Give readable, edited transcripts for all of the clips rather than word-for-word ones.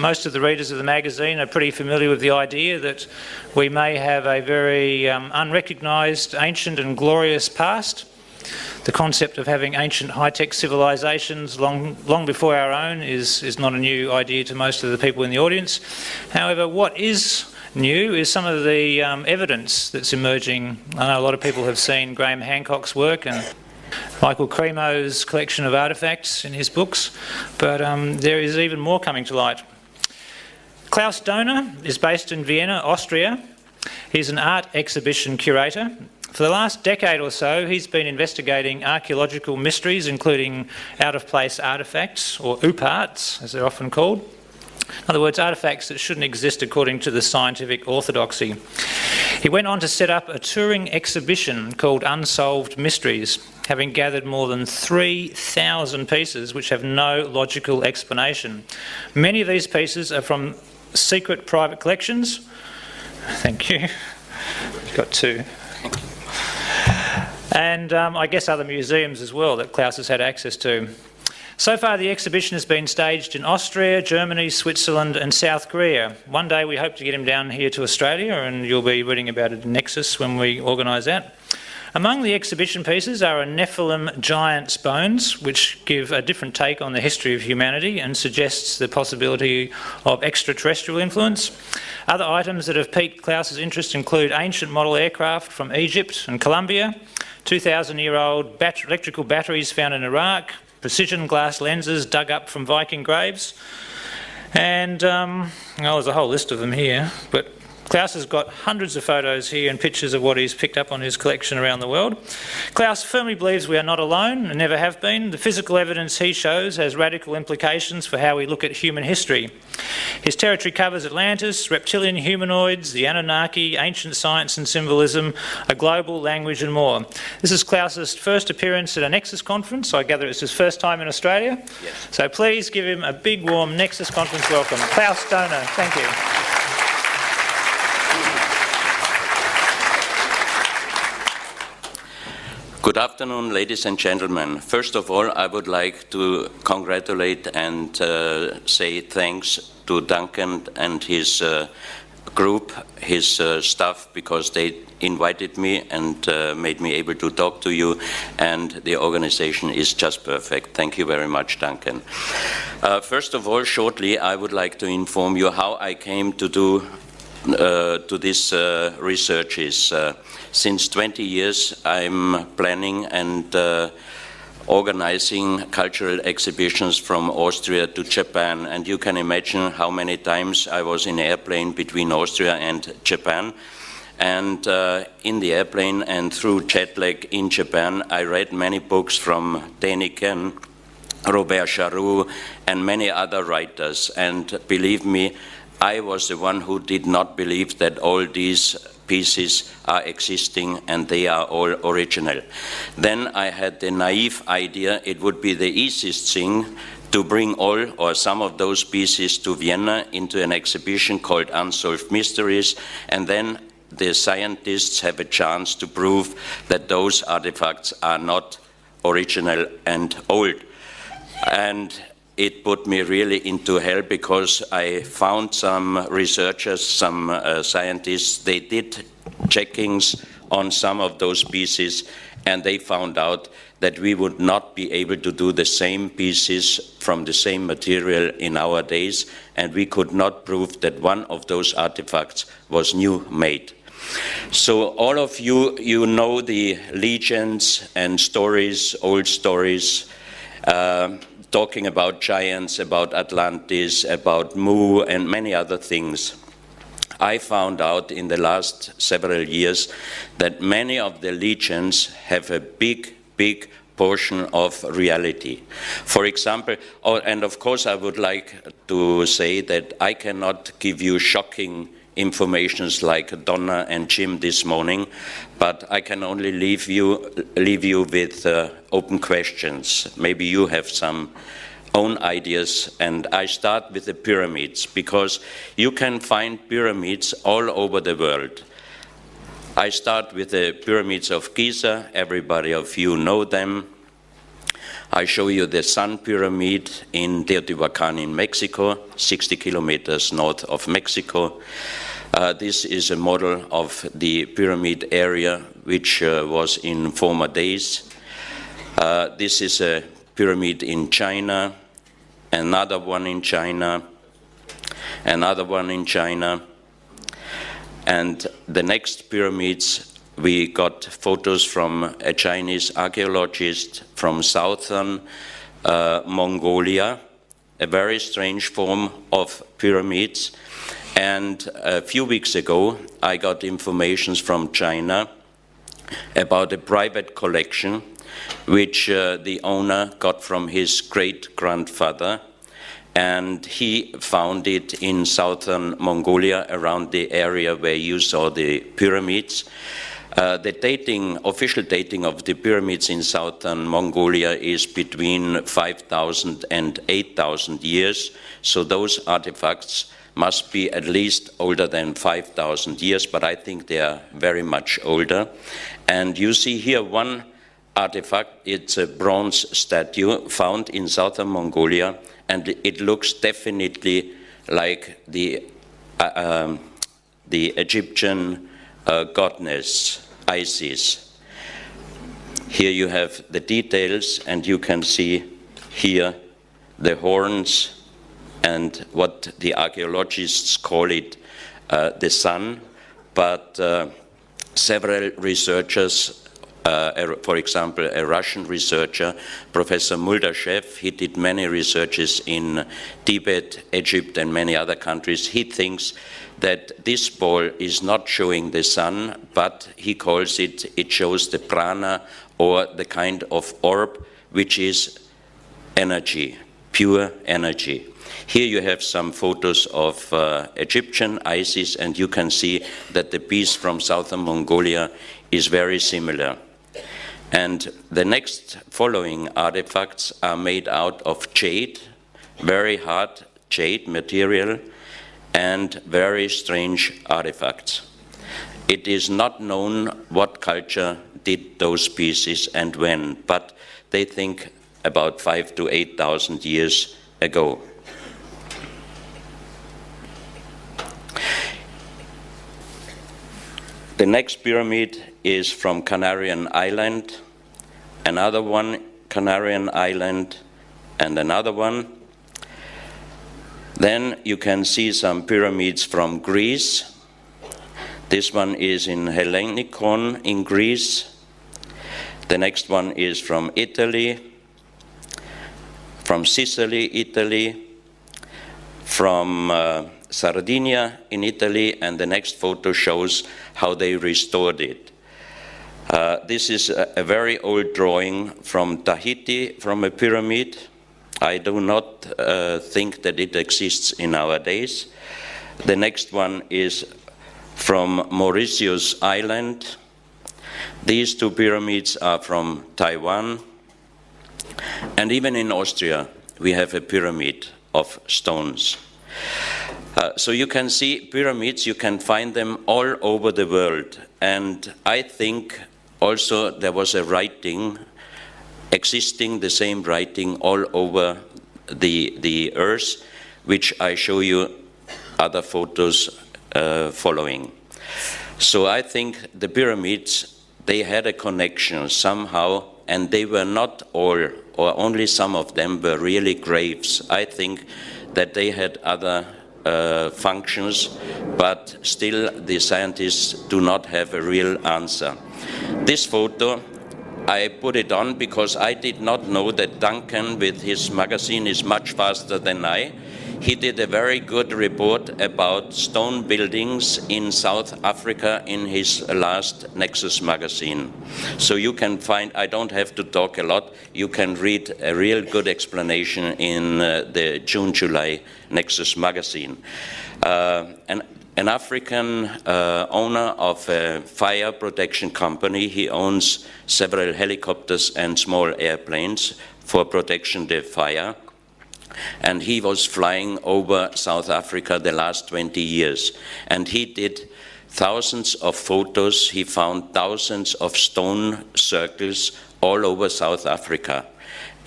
most of the readers of the magazine are pretty familiar with the idea that we may have a very unrecognised, ancient and glorious past. The concept of having ancient high-tech civilisations long before our own is not a new idea to most of the people in the audience. However, what is new is some of the evidence that's emerging. I know a lot of people have seen Graham Hancock's work and Michael Cremo's collection of artefacts in his books, but there is even more coming to light. Klaus Dohner is based in Vienna, Austria. He's an art exhibition curator. For the last decade or so, he's been investigating archaeological mysteries, including out-of-place artefacts, or OOPArts, as they're often called. In other words, artefacts that shouldn't exist according to the scientific orthodoxy. He went on to set up a touring exhibition called Unsolved Mysteries, having gathered more than 3,000 pieces which have no logical explanation. Many of these pieces are from secret private collections. Thank you. Got two. And I guess other museums as well that Klaus has had access to. So far the exhibition has been staged in Austria, Germany, Switzerland and South Korea. One day we hope to get him down here to Australia, and you'll be reading about it in Nexus when we organise that. Among the exhibition pieces are a Nephilim giant's bones, which give a different take on the history of humanity and suggests the possibility of extraterrestrial influence. Other items that have piqued Klaus's interest include ancient model aircraft from Egypt and Colombia, 2,000-year-old electrical batteries found in Iraq, precision glass lenses dug up from Viking graves, and well, there's a whole list of them here, but Klaus has got hundreds of photos here and pictures of what he's picked up on his collection around the world. Klaus firmly believes we are not alone and never have been. The physical evidence he shows has radical implications for how we look at human history. His territory covers Atlantis, reptilian humanoids, the Anunnaki, ancient science and symbolism, a global language and more. This is Klaus's first appearance at a Nexus conference. I gather it's his first time in Australia. Yes. So please give him a big warm Nexus conference welcome. Klaus Dohner, thank you. Good afternoon, ladies and gentlemen. First of all, I would like to congratulate and say thanks to Duncan and his group, his staff, because they invited me and made me able to talk to you, and the organization is just perfect. Thank you very much, Duncan. First of all, shortly, I would like to inform you how I came to do to this research. Since 20 years I'm planning and organizing cultural exhibitions from Austria to Japan, and you can imagine how many times I was in an airplane between Austria and Japan. And in the airplane and through jet lag in Japan, I read many books from Deniken, Robert Charroux and many other writers, and believe me, I was the one who did not believe that all these pieces are existing and they are all original. Then I had the naive idea it would be the easiest thing to bring all or some of those pieces to Vienna into an exhibition called Unsolved Mysteries, and then the scientists have a chance to prove that those artifacts are not original and old. And it put me really into hell, because I found some researchers, some scientists, they did checkings on some of those pieces, and they found out that we would not be able to do the same pieces from the same material in our days, and we could not prove that one of those artifacts was new made. So all of you, you know the legends and stories, old stories, talking about giants, about Atlantis, about Mu, and many other things. I found out in the last several years that many of the legends have a big portion of reality. For example, and of course I would like to say that I cannot give you shocking informations like Donna and Jim this morning, but I can only leave you with open questions. Maybe you have some own ideas, and I start with the pyramids, because you can find pyramids all over the world. I start with the pyramids of Giza. Everybody of you know them. I show you the Sun Pyramid in Teotihuacan in Mexico, 60 kilometers north of Mexico. This is a model of the pyramid area which was in former days. This is a pyramid in China, another one in China, another one in China. And the next pyramids, we got photos from a Chinese archaeologist from southern Mongolia, a very strange form of pyramids. And a few weeks ago, I got information from China about a private collection which the owner got from his great-grandfather, and he found it in southern Mongolia, around the area where you saw the pyramids. The official dating of the pyramids in southern Mongolia is between 5,000 and 8,000 years, so those artifacts must be at least older than 5,000 years, but I think they are very much older. And you see here one artifact. It's a bronze statue found in southern Mongolia, and it looks definitely like the Egyptian goddess Isis. Here you have the details, and you can see here the horns and what the archaeologists call it the sun, but several researchers, for example, a Russian researcher, Professor Muldashev, he did many researches in Tibet, Egypt, and many other countries. He thinks that this ball is not showing the sun, but he calls it shows the prana, or the kind of orb which is energy, pure energy. Here you have some photos of Egyptian Isis, and you can see that the piece from southern Mongolia is very similar. And the next following artifacts are made out of jade, very hard jade material, and very strange artifacts. It is not known what culture did those pieces and when, but they think about 5,000 to 8,000 years ago. The next pyramid is from Canarian Island, another one, Canarian Island, and another one. Then you can see some pyramids from Greece. This one is in Hellenikon in Greece. The next one is from Italy, from Sicily, Italy, from Sardinia in Italy, and the next photo shows how they restored it. This is a very old drawing from Tahiti, from a pyramid. I do not think that it exists in our days. The next one is from Mauritius Island. These two pyramids are from Taiwan. And even in Austria, we have a pyramid of stones. So you can see pyramids, you can find them all over the world. And I think also there was a writing existing, the same writing all over the earth, which I show you other photos following. So I think the pyramids, they had a connection somehow, and they were not all, or only some of them were really graves. I think that they had other functions, but still the scientists do not have a real answer. This photo, I put it on because I did not know that Duncan with his magazine is much faster than I. He did a very good report about stone buildings in South Africa in his last Nexus magazine. So you can find, I don't have to talk a lot, you can read a real good explanation in the June-July Nexus magazine. An African owner of a fire protection company, he owns several helicopters and small airplanes for protection of the fire. And he was flying over South Africa the last 20 years. And he did thousands of photos. He found thousands of stone circles all over South Africa.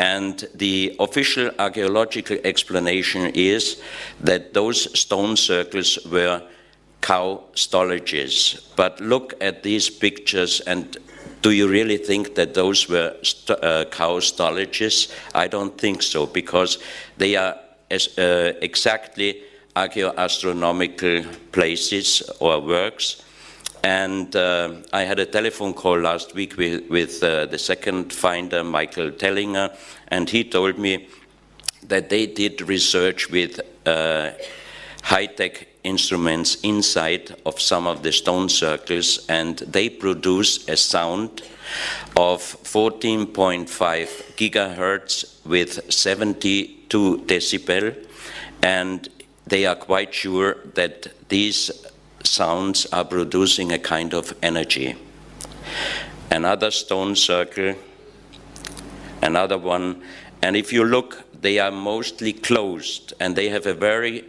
And the official archaeological explanation is that those stone circles were cow storages. But look at these pictures, and do you really think that those were cow storages? I don't think so, because they are exactly archaeoastronomical places or works. And I had a telephone call last week with the second finder, Michael Tellinger, and he told me that they did research with high-tech instruments inside of some of the stone circles, and they produce a sound of 14.5 gigahertz with 72 decibel, and they are quite sure that these sounds are producing a kind of energy. Another stone circle, another one, and if you look, they are mostly closed, and they have a very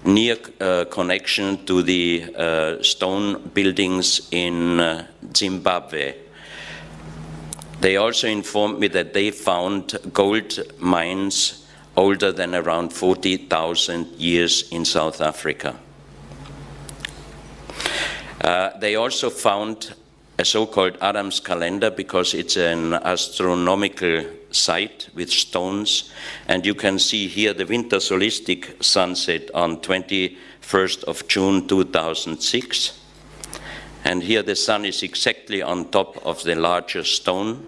near connection to the stone buildings in Zimbabwe. They also informed me that they found gold mines older than around 40,000 years in South Africa. They also found a so-called Adam's calendar, because it's an astronomical site with stones, and you can see here the winter solstice sunset on 21st of June 2006, and here the sun is exactly on top of the larger stone.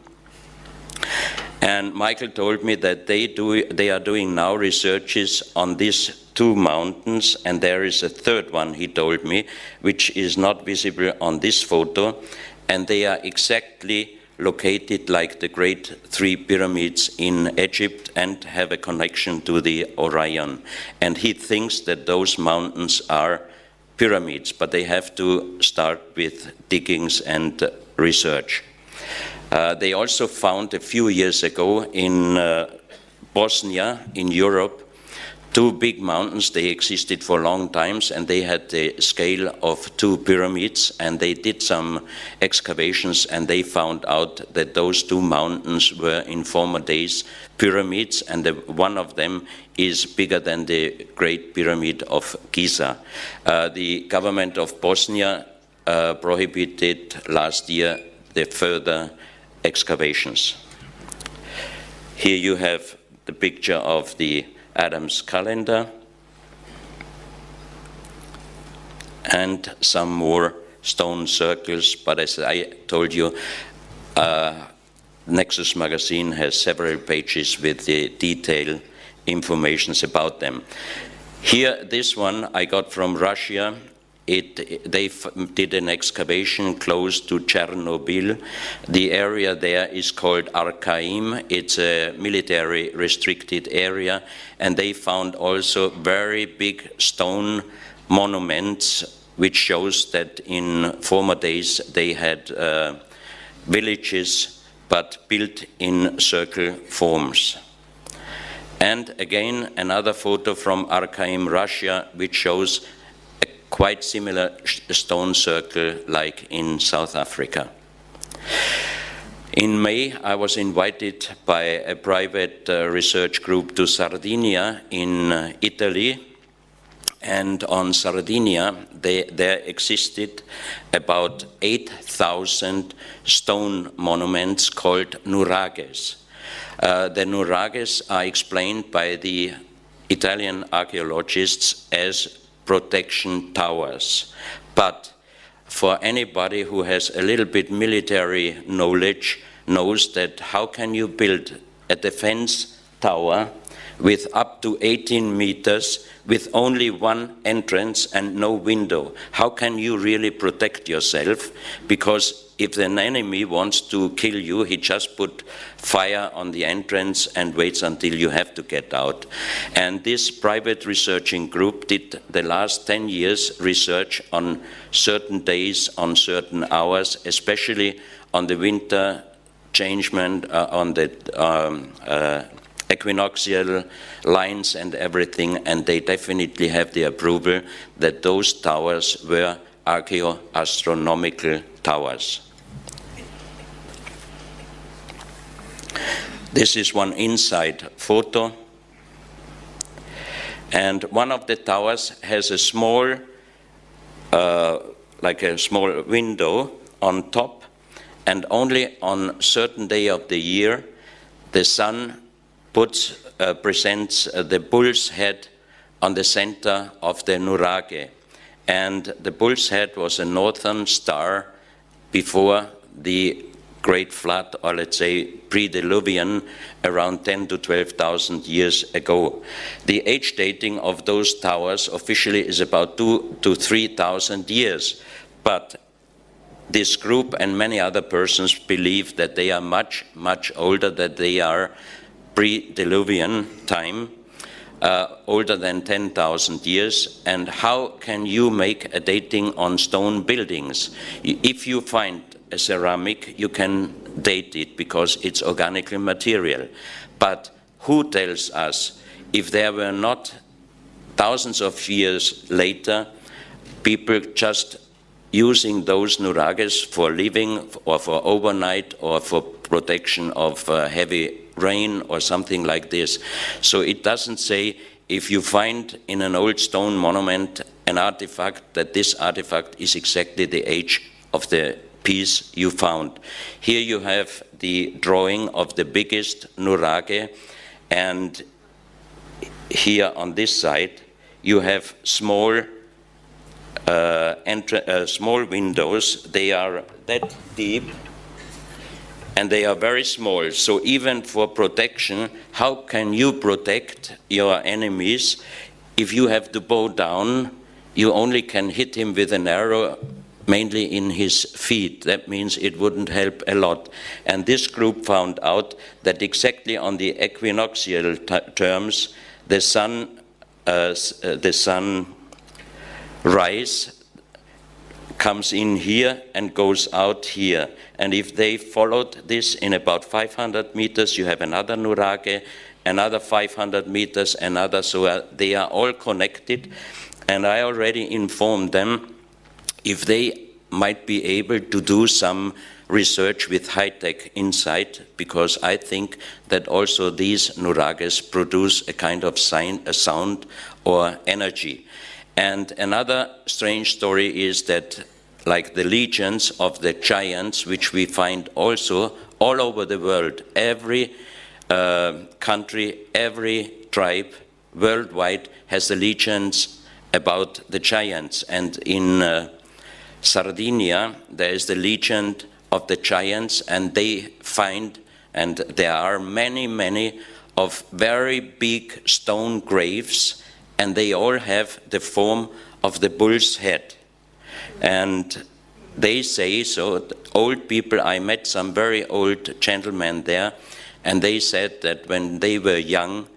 And Michael told me that they are doing now researches on these two mountains, and there is a third one, he told me, which is not visible on this photo, and they are exactly located like the Great Three Pyramids in Egypt and have a connection to the Orion. And he thinks that those mountains are pyramids, but they have to start with diggings and research. They also found a few years ago in Bosnia, in Europe, two big mountains. They existed for long times, and they had the scale of two pyramids, and they did some excavations, and they found out that those two mountains were in former days pyramids, and one of them is bigger than the Great Pyramid of Giza. The government of Bosnia prohibited last year the further excavations. Here you have the picture of the Adam's calendar and some more stone circles, but as I told you, Nexus magazine has several pages with the detailed information about them. Here, this one I got from Russia. They did an excavation close to Chernobyl. The area there is called Arkaim. It's a military restricted area, and they found also very big stone monuments, which shows that in former days they had villages but built in circle forms. And again, another photo from Arkaim, Russia, which shows quite similar stone circle like in South Africa. In May, I was invited by a private research group to Sardinia in Italy, and on Sardinia there existed about 8,000 stone monuments called nurages. The nurages are explained by the Italian archaeologists as protection towers. But for anybody who has a little bit military knowledge knows that how can you build a defense tower with up to 18 meters with only one entrance and no window? How can you really protect yourself? Because if an enemy wants to kill you, he just put fire on the entrance and waits until you have to get out. And this private researching group did the last 10 years research on certain days, on certain hours, especially on the winter changement, on the equinoxial lines and everything, and they definitely have the approval that those towers were archaeoastronomical towers. This is one inside photo. And one of the towers has a small, like a small window on top, and only on certain day of the year, the sun presents the bull's head on the center of the nuraghe. And the bull's head was a northern star before the Great Flood, or let's say pre-Diluvian, around 10 to 12,000 years ago. The age dating of those towers officially is about 2 to 3,000 years, but this group and many other persons believe that they are much, much older, that they are pre-Diluvian time, older than 10,000 years. And how can you make a dating on stone buildings? If you find a ceramic, you can date it because it's organically material. But who tells us if there were not thousands of years later people just using those nuraghes for living or for overnight or for protection of heavy rain or something like this? So it doesn't say if you find in an old stone monument an artifact that this artifact is exactly the age of the piece you found. Here you have the drawing of the biggest nuraghe, and here on this side you have small small windows. They are that deep and they are very small. So even for protection, how can you protect your enemies? If you have to bow down, you only can hit him with an arrow mainly in his feet. That means it wouldn't help a lot. And this group found out that exactly on the equinoctial terms, the sun rise comes in here and goes out here. And if they followed this in about 500 meters, you have another nuraghe, another 500 meters, another, so they are all connected. And I already informed them if they might be able to do some research with high-tech inside, because I think that also these nuraghes produce a kind of a sound or energy. And another strange story is that, like the legions of the giants, which we find also all over the world, every country, every tribe worldwide has the legends about the giants. And in Sardinia, there is the legend of the giants, and they find, and there are many, many of very big stone graves, and they all have the form of the bull's head. And they say, so old people, I met some very old gentlemen there, and they said that when they were young,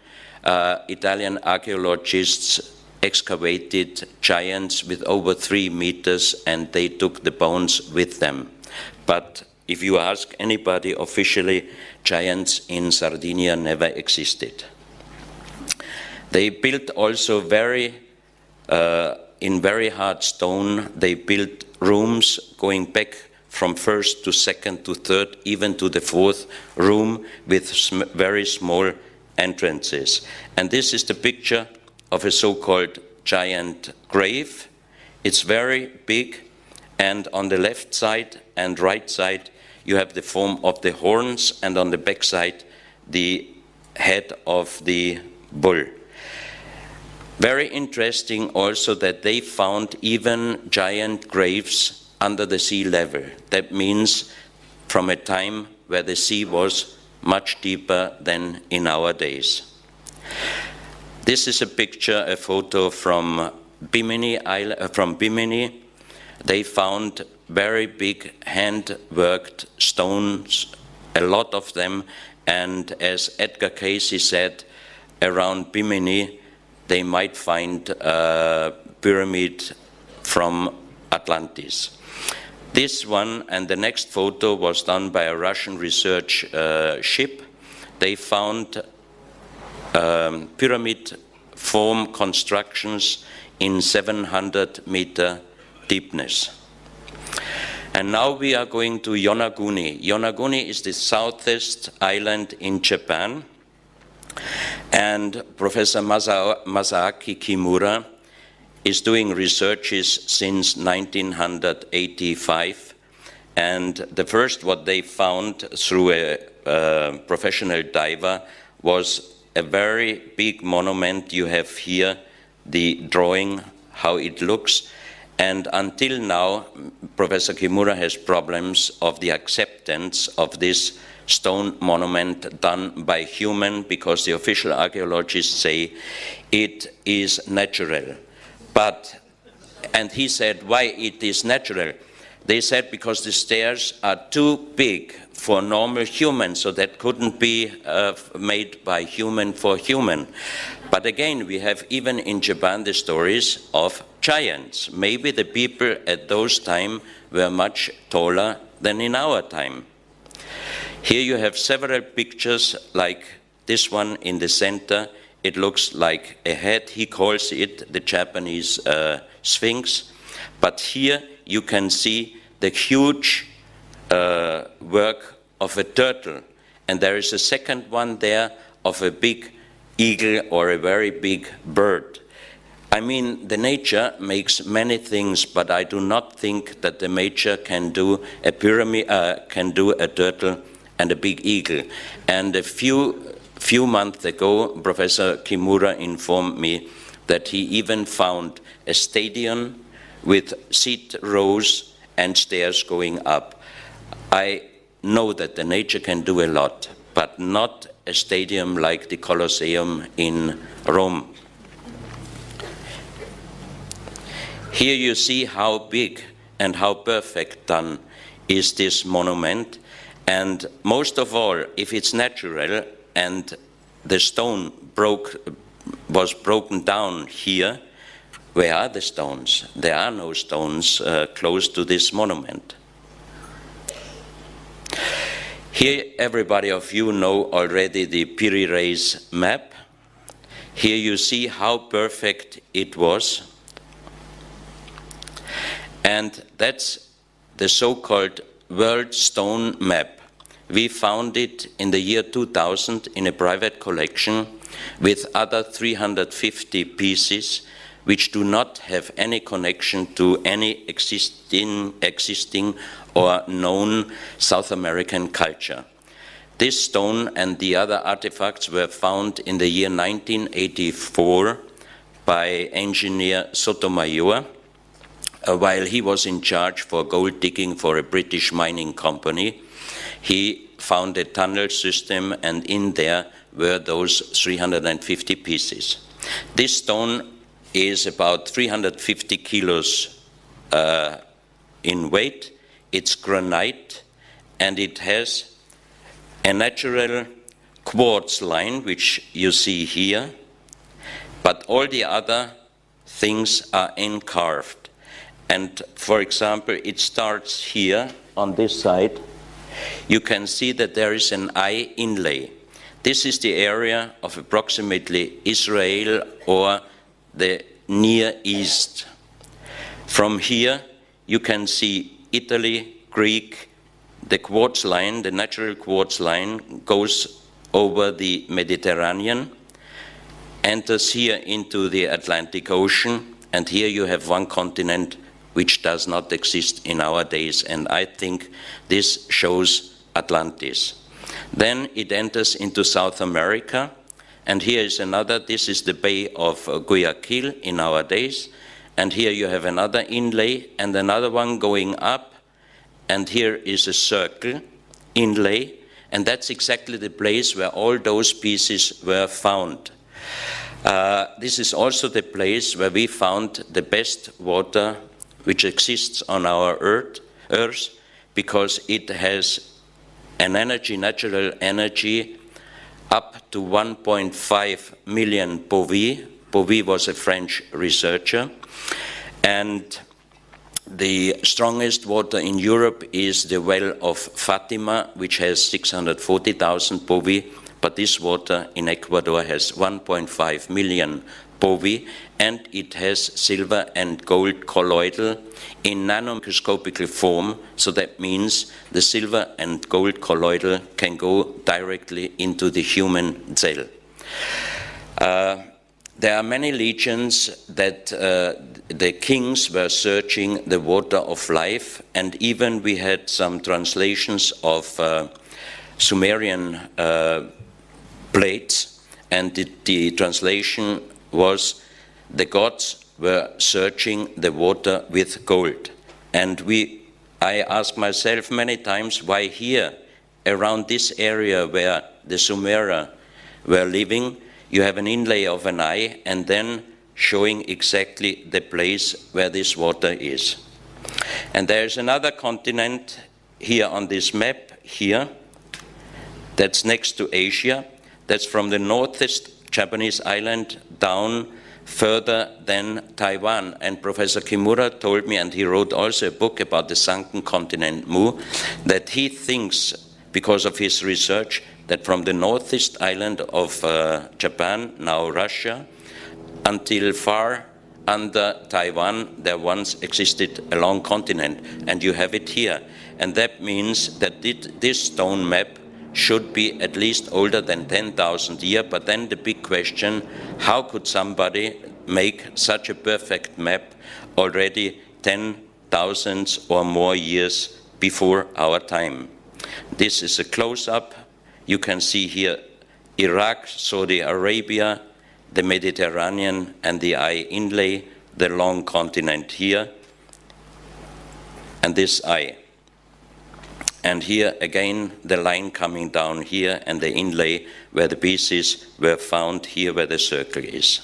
Italian archaeologists excavated giants with over 3 meters, and they took the bones with them. But if you ask anybody officially, giants in Sardinia never existed. They built also in very hard stone, they built rooms going back from first to second to third, even to the fourth room with very small entrances. And this is the picture of a so-called giant grave. It's very big, and on the left side and right side you have the form of the horns, and on the back side the head of the bull. Very interesting also that they found even giant graves under the sea level. That means from a time where the sea was much deeper than in our days. This is a picture, a photo from Bimini Island, They found very big hand-worked stones, a lot of them, and as Edgar Cayce said, around Bimini they might find a pyramid from Atlantis. This one and the next photo was done by a Russian research ship. They found pyramid form constructions in 700-meter deepness. And now we are going to Yonaguni. Yonaguni is the southest island in Japan. And Professor Masaaki Kimura is doing researches since 1985. And the first what they found through a professional diver was a very big monument. You have here the drawing, how it looks. And until now, Professor Kimura has problems of the acceptance of this stone monument done by human, because the official archaeologists say it is natural. And he said, why it is natural? They said because the stairs are too big for normal humans, so that couldn't be made by human for human. But again, we have even in Japan the stories of giants. Maybe the people at those times were much taller than in our time. Here you have several pictures like this one in the center. It looks like a head. He calls it the Japanese Sphinx. But here you can see the huge work of a turtle. And there is a second one there of a big eagle or a very big bird. I mean, the nature makes many things, but I do not think that the nature can do a pyramid, can do a turtle and a big eagle. And a few months ago, Professor Kimura informed me that he even found a stadium with seat rows and stairs going up. I know that the nature can do a lot, but not a stadium like the Colosseum in Rome. Here you see how big and how perfect done is this monument. And most of all, if it's natural and the stone was broken down here, where are the stones? There are no stones close to this monument. Here, everybody of you know already the Piri Reis map. Here you see how perfect it was. And that's the so-called World Stone Map. We found it in the year 2000 in a private collection with other 350 pieces which do not have any connection to any existing or known South American culture. This stone and the other artifacts were found in the year 1984 by engineer Sotomayor, while he was in charge for gold digging for a British mining company. He found a tunnel system, and in there were those 350 pieces. This stone is about 350 kilos in weight. It's granite, and it has a natural quartz line, which you see here, but all the other things are encarved. And for example, it starts here on this side. You can see that there is an eye inlay. This is the area of approximately Israel or the Near East. From here, you can see Italy, Greek. The quartz line, the natural quartz line, goes over the Mediterranean, enters here into the Atlantic Ocean, and here you have one continent which does not exist in our days, and I think this shows Atlantis. Then it enters into South America, and here is another. This is the Bay of Guayaquil in our days, and here you have another inlay and another one going up, and here is a circle inlay, and that's exactly the place where all those pieces were found. This is also the place where we found the best water which exists on our Earth, because it has an energy, natural energy, up to 1.5 million Bovis. Bovis was a French researcher. And the strongest water in Europe is the well of Fatima, which has 640,000 Bovis, but this water in Ecuador has 1.5 million Bowie, and it has silver and gold colloidal in nanomicroscopical form, so that means the silver and gold colloidal can go directly into the human cell. There are many legends that the kings were searching the water of life, and even we had some translations of Sumerian plates, and the translation was the gods were searching the water with gold. And I asked myself many times, why here, around this area where the Sumera were living, you have an inlay of an eye and then showing exactly the place where this water is. And there's another continent here on this map here, that's next to Asia. That's from the northeast Japanese island down further than Taiwan. And Professor Kimura told me, and he wrote also a book about the sunken continent Mu, that he thinks, because of his research, that from the northeast island of Japan, now Russia, until far under Taiwan, there once existed a long continent, and you have it here. And that means that this stone map should be at least older than 10,000 years, but then the big question, how could somebody make such a perfect map already 10,000 or more years before our time? This is a close-up. You can see here Iraq, Saudi Arabia, the Mediterranean, and the eye inlay, the long continent here, and this eye. And here again, the line coming down here, and the inlay where the pieces were found here where the circle is.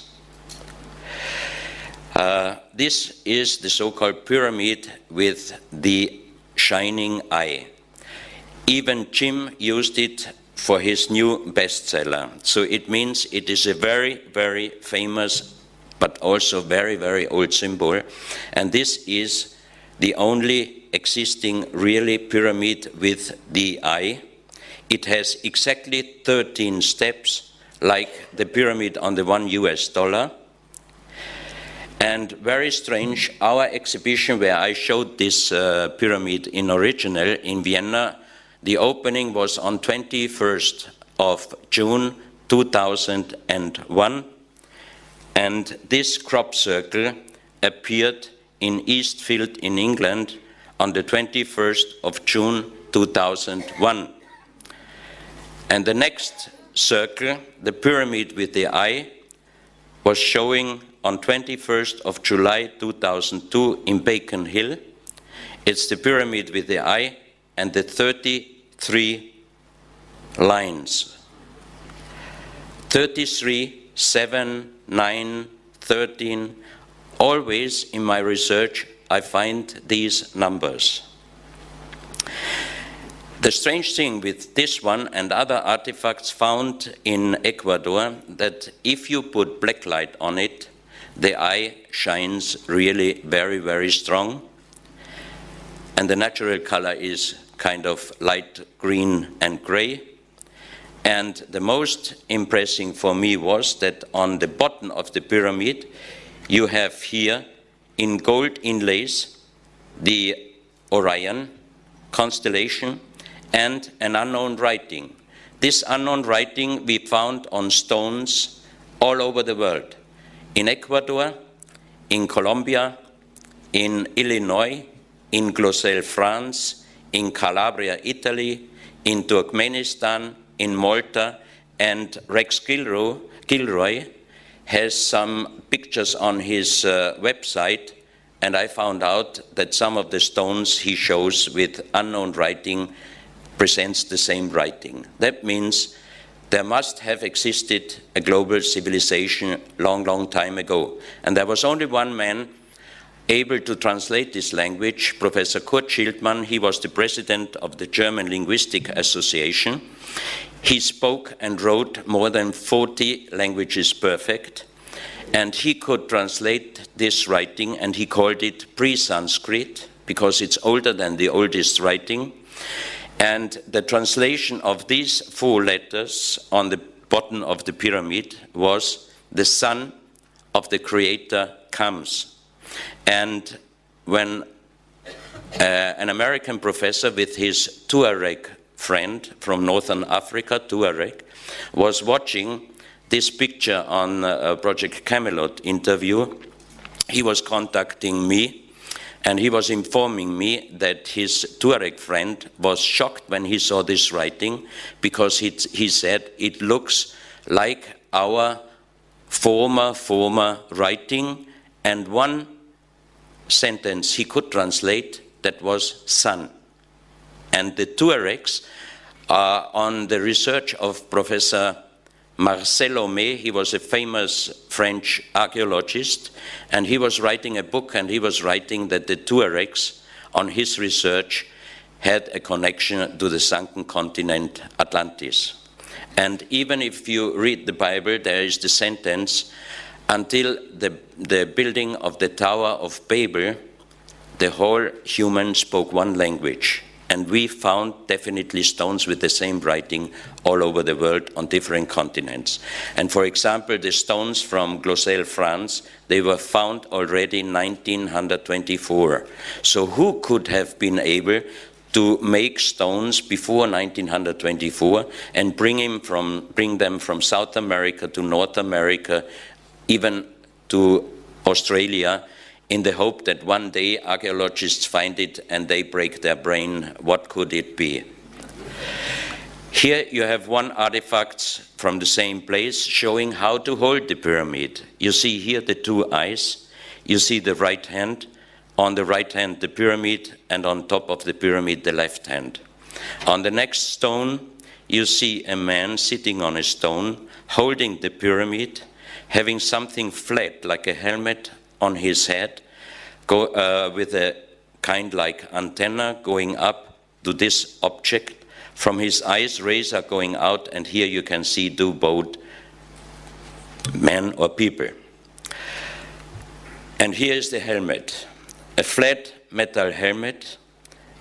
This is the so-called pyramid with the shining eye. Even Jim used it for his new bestseller. So it means it is a very, very famous, but also very, very old symbol. And this is the only existing really pyramid with the eye. It has exactly 13 steps, like the pyramid on the $1. And very strange, our exhibition where I showed this pyramid in original in Vienna, the opening was on 21st of June 2001, and this crop circle appeared in Eastfield in England on the 21st of June 2001. And the next circle, the pyramid with the eye, was showing on 21st of July 2002 in Beacon Hill. It's the pyramid with the eye and the 33 lines. 33, 7, 9, 13. Always in my research I find these numbers. The strange thing with this one and other artifacts found in Ecuador, that if you put black light on it, the eye shines really very, very strong. And the natural color is kind of light green and gray. And the most impressive for me was that on the bottom of the pyramid, you have here in gold inlays the Orion constellation and an unknown writing. This unknown writing we found on stones all over the world. In Ecuador, in Colombia, in Illinois, in Gloucester, France, in Calabria, Italy, in Turkmenistan, in Malta, and Rex Gilroy has some pictures on his website, and I found out that some of the stones he shows with unknown writing presents the same writing. That means there must have existed a global civilization long, long time ago. And there was only one man able to translate this language, Professor Kurt Schildmann. He was the president of the German Linguistic Association. He spoke and wrote more than 40 languages perfect, and he could translate this writing, and he called it pre-Sanskrit because it's older than the oldest writing. And the translation of these 4 letters on the bottom of the pyramid was the son of the Creator comes. And when an American professor with his Tuareg friend from Northern Africa, Tuareg, was watching this picture on a Project Camelot interview, he was contacting me, and he was informing me that his Tuareg friend was shocked when he saw this writing, because he said it looks like our former writing, and one sentence he could translate, that was sun. And the Tuaregs are on the research of Professor Marcel Homais. He was a famous French archaeologist, and he was writing a book, and he was writing that the Tuaregs, on his research, had a connection to the sunken continent Atlantis. And even if you read the Bible, there is the sentence, until the building of the Tower of Babel, the whole human spoke one language. And we found definitely stones with the same writing all over the world on different continents. And for example, the stones from Glosel, France, they were found already in 1924. So who could have been able to make stones before 1924 and bring them from South America to North America, even to Australia, in the hope that one day archaeologists find it and they break their brain, what could it be? Here you have one artifact from the same place showing how to hold the pyramid. You see here the two eyes, you see the right hand, on the right hand the pyramid, and on top of the pyramid the left hand. On the next stone you see a man sitting on a stone, holding the pyramid, having something flat like a helmet on his head, with a kind like antenna going up to this object. From his eyes, rays are going out, and here you can see two both men or people. And here is the helmet, a flat metal helmet,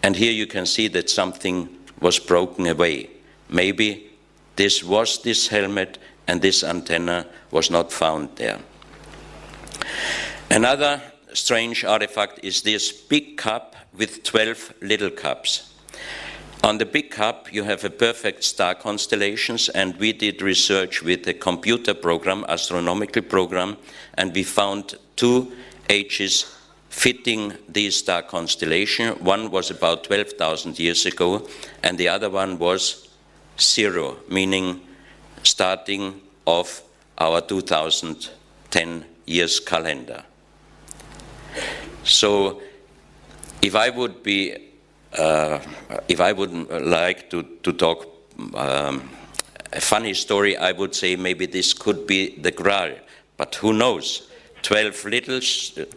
and here you can see that something was broken away. Maybe this was this helmet, and this antenna was not found there. Another strange artifact is this big cup with 12 little cups. On the big cup you have a perfect star constellations, and we did research with a computer program, astronomical program, and we found two ages fitting these star constellation. One was about 12,000 years ago, and the other one was 0, meaning starting of our 2010 years calendar. So if I would like to talk a funny story, I would say maybe this could be the Graal, but who knows? 12 little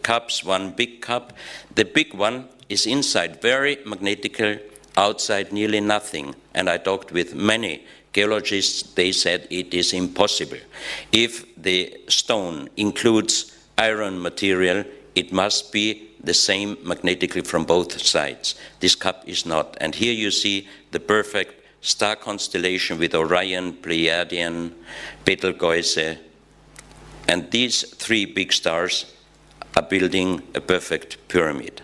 cups, one big cup. The big one is inside very magnetical, outside nearly nothing. And I talked with many geologists, they said it is impossible. If the stone includes iron material, it must be the same magnetically from both sides. This cup is not. And here you see the perfect star constellation with Orion, Pleiadian, Betelgeuse, and these three big stars are building a perfect pyramid.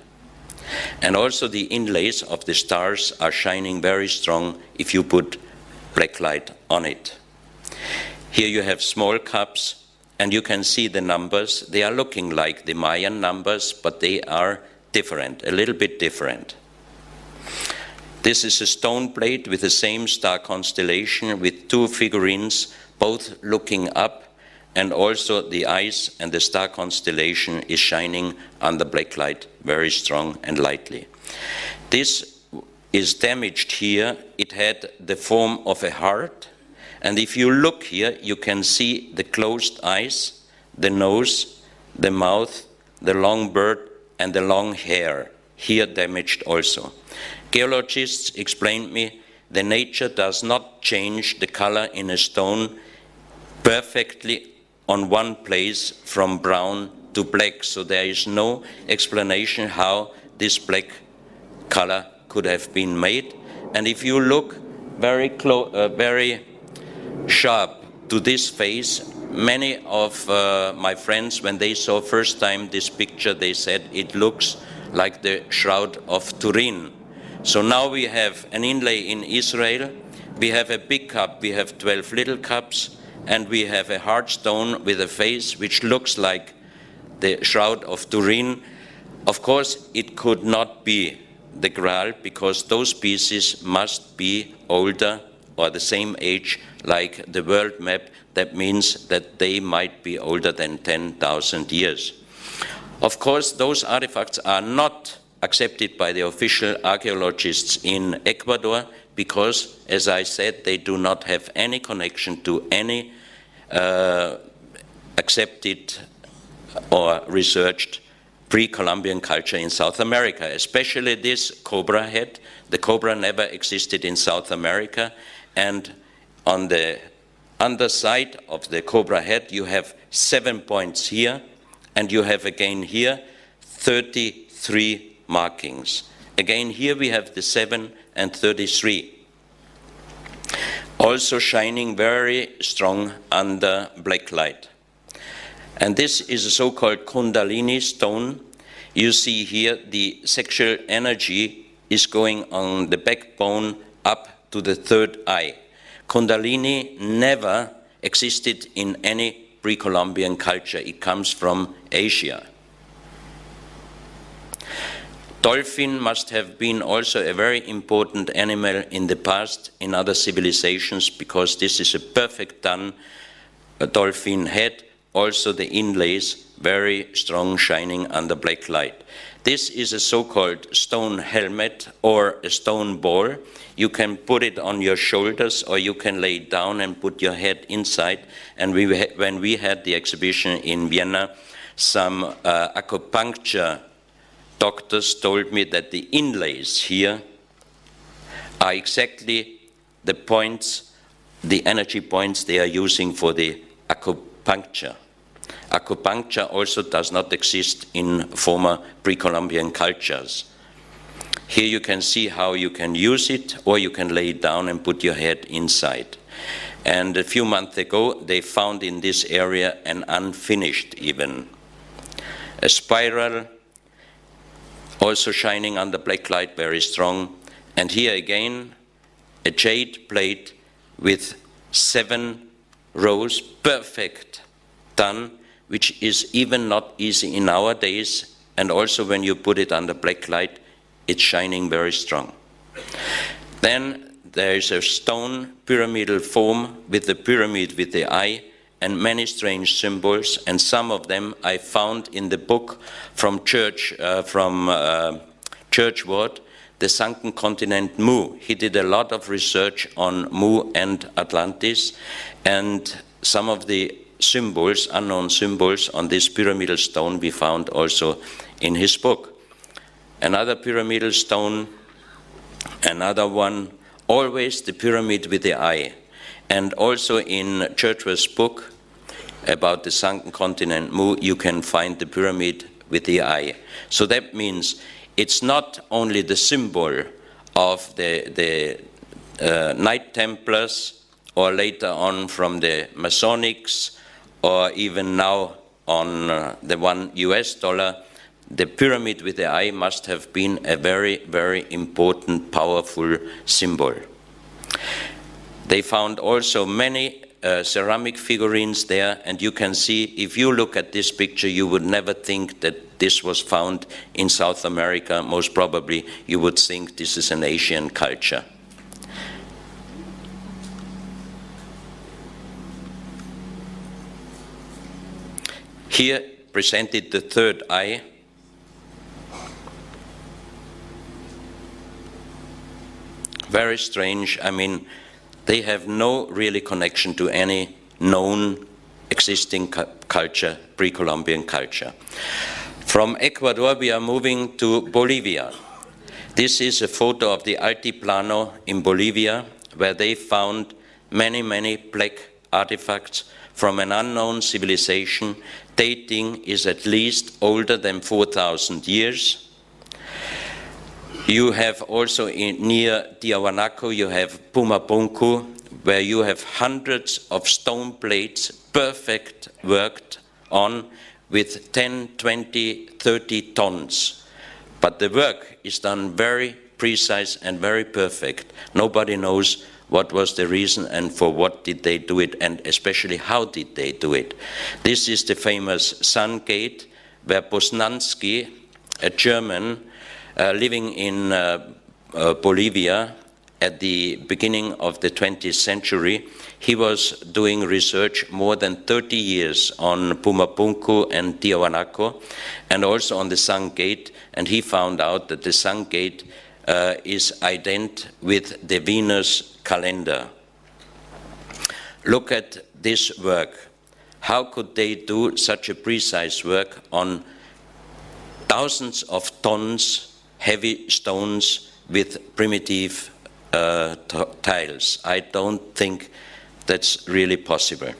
And also the inlays of the stars are shining very strong if you put black light on it. Here you have small cups, and you can see the numbers. They are looking like the Mayan numbers, but they are different, a little bit different. This is a stone plate with the same star constellation with two figurines, both looking up, and also the eyes and the star constellation is shining under black light very strong and lightly. This is damaged here. It had the form of a heart. And if you look here, you can see the closed eyes, the nose, the mouth, the long bird, and the long hair, here damaged also. Geologists explained me the nature does not change the color in a stone perfectly on one place from brown to black. So there is no explanation how this black color could have been made. And if you look very sharp to this face, many of my friends, when they saw first time this picture, they said it looks like the Shroud of Turin. So now we have an inlay in Israel, we have a big cup, we have 12 little cups, and we have a hard stone with a face which looks like the Shroud of Turin. Of course, it could not be the Graal, because those pieces must be older or the same age like the world map. That means that they might be older than 10,000 years. Of course, those artifacts are not accepted by the official archaeologists in Ecuador because, as I said, they do not have any connection to any accepted or researched pre-Columbian culture in South America, especially this cobra head. The cobra never existed in South America, and on the underside of the cobra head you have 7 points here, and you have again here 33 markings. Again here we have the 7 and 33. Also shining very strong under black light. And this is a so-called Kundalini stone. You see here the sexual energy is going on the backbone up to the third eye. Kundalini never existed in any pre-Columbian culture. It comes from Asia. Dolphin must have been also a very important animal in the past in other civilizations, because this is a perfect done dolphin head. Also the inlays, very strong, shining under black light. This is a so-called stone helmet or a stone ball. You can put it on your shoulders, or you can lay it down and put your head inside. And when we had the exhibition in Vienna, some acupuncture doctors told me that the inlays here are exactly the points, the energy points they are using for the acupuncture. Acupuncture also does not exist in former pre-Columbian cultures. Here you can see how you can use it, or you can lay it down and put your head inside. And a few months ago they found in this area an unfinished even. A spiral, also shining under black light, very strong. And here again a jade plate with 7 rows, perfect done, which is even not easy in our days, and also when you put it under black light, it's shining very strong. Then there is a stone pyramidal form with the pyramid with the eye and many strange symbols, and some of them I found in the book from Churchward, The Sunken Continent Mu. He did a lot of research on Mu and Atlantis, and some of the symbols, unknown symbols on this pyramidal stone we found also in his book. Another pyramidal stone, another one, always the pyramid with the eye. And also in Churchward's book about the sunken continent Mu, you can find the pyramid with the eye. So that means it's not only the symbol of the Knight Templars, or later on from the Masonics, or even now on the $1 US, the pyramid with the eye must have been a very, very important, powerful symbol. They found also many ceramic figurines there, and you can see, if you look at this picture, you would never think that this was found in South America. Most probably you would think this is an Asian culture. Here presented the third eye. Very strange. I mean, they have no really connection to any known existing culture, pre-Columbian culture. From Ecuador we are moving to Bolivia. This is a photo of the Altiplano in Bolivia, where they found many, many black artifacts from an unknown civilization. Dating is at least older than 4,000 years. You have also near Tiahuanaco, you have Pumapunku, where you have hundreds of stone plates, perfect worked on, with 10, 20, 30 tons. But the work is done very precise and very perfect. Nobody knows what was the reason and for what did they do it, and especially how did they do it. This is the famous Sun Gate, where Poznański, a German living in Bolivia at the beginning of the 20th century, he was doing research more than 30 years on Pumapunku and Tiahuanaco, and also on the Sun Gate, and he found out that the Sun Gate is ident with the Venus calendar. Look at this work. How could they do such a precise work on thousands of tons heavy stones with primitive tiles? I don't think that's really possible.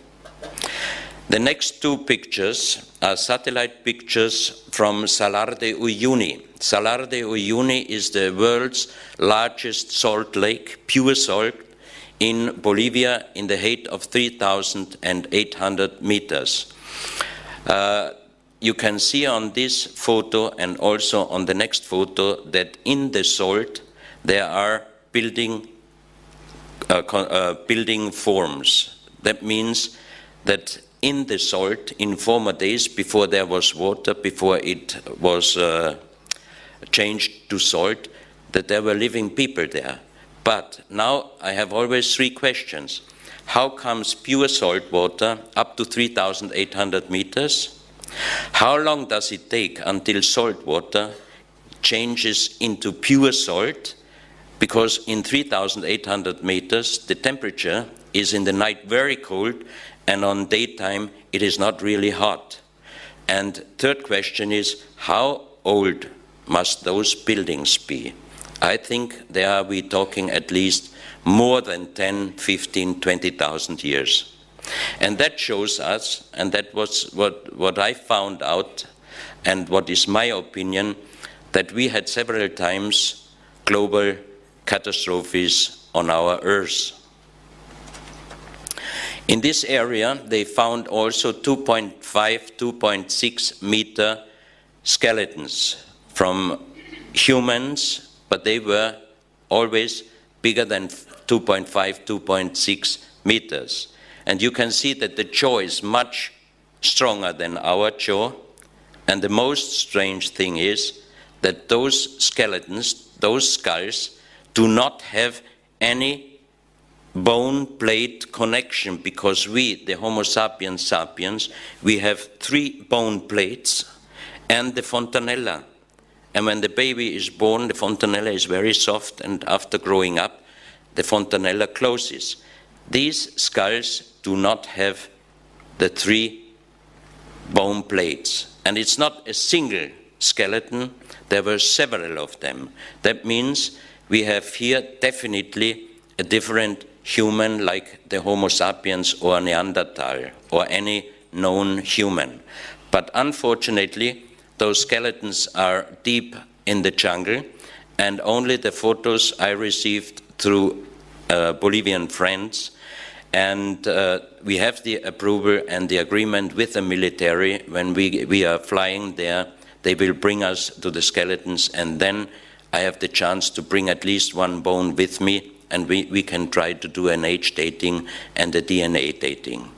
The next two pictures are satellite pictures from Salar de Uyuni. Salar de Uyuni is the world's largest salt lake, pure salt, in Bolivia in the height of 3,800 meters. You can see on this photo and also on the next photo that in the salt there are building forms. That means that in the salt, in former days, before there was water, before it was changed to salt, that there were living people there. But now I have always three questions. How comes pure salt water up to 3,800 meters? How long does it take until salt water changes into pure salt? Because in 3,800 meters, the temperature is in the night very cold, and on daytime it is not really hot. And third question is, how old must those buildings be? I think there are we talking at least more than 10, 15, 20,000 years. And that shows us, and that was what I found out, and what is my opinion, that we had several times global catastrophes on our Earth. In this area, they found also 2.5, 2.6 meter skeletons from humans, but they were always bigger than 2.5, 2.6 meters. And you can see that the jaw is much stronger than our jaw. And the most strange thing is that those skeletons, those skulls, do not have any bone plate connection, because we, the Homo sapiens sapiens, we have 3 bone plates and the fontanella. And when the baby is born, the fontanella is very soft, and after growing up, the fontanella closes. These skulls do not have the 3 bone plates. And it's not a single skeleton, there were several of them. That means we have here definitely a different human, like the Homo sapiens or Neanderthal or any known human. But unfortunately, those skeletons are deep in the jungle, and only the photos I received through Bolivian friends, and we have the approval and the agreement with the military. When we are flying there, they will bring us to the skeletons, and then I have the chance to bring at least 1 bone with me, and we can try to do an age dating and a DNA dating.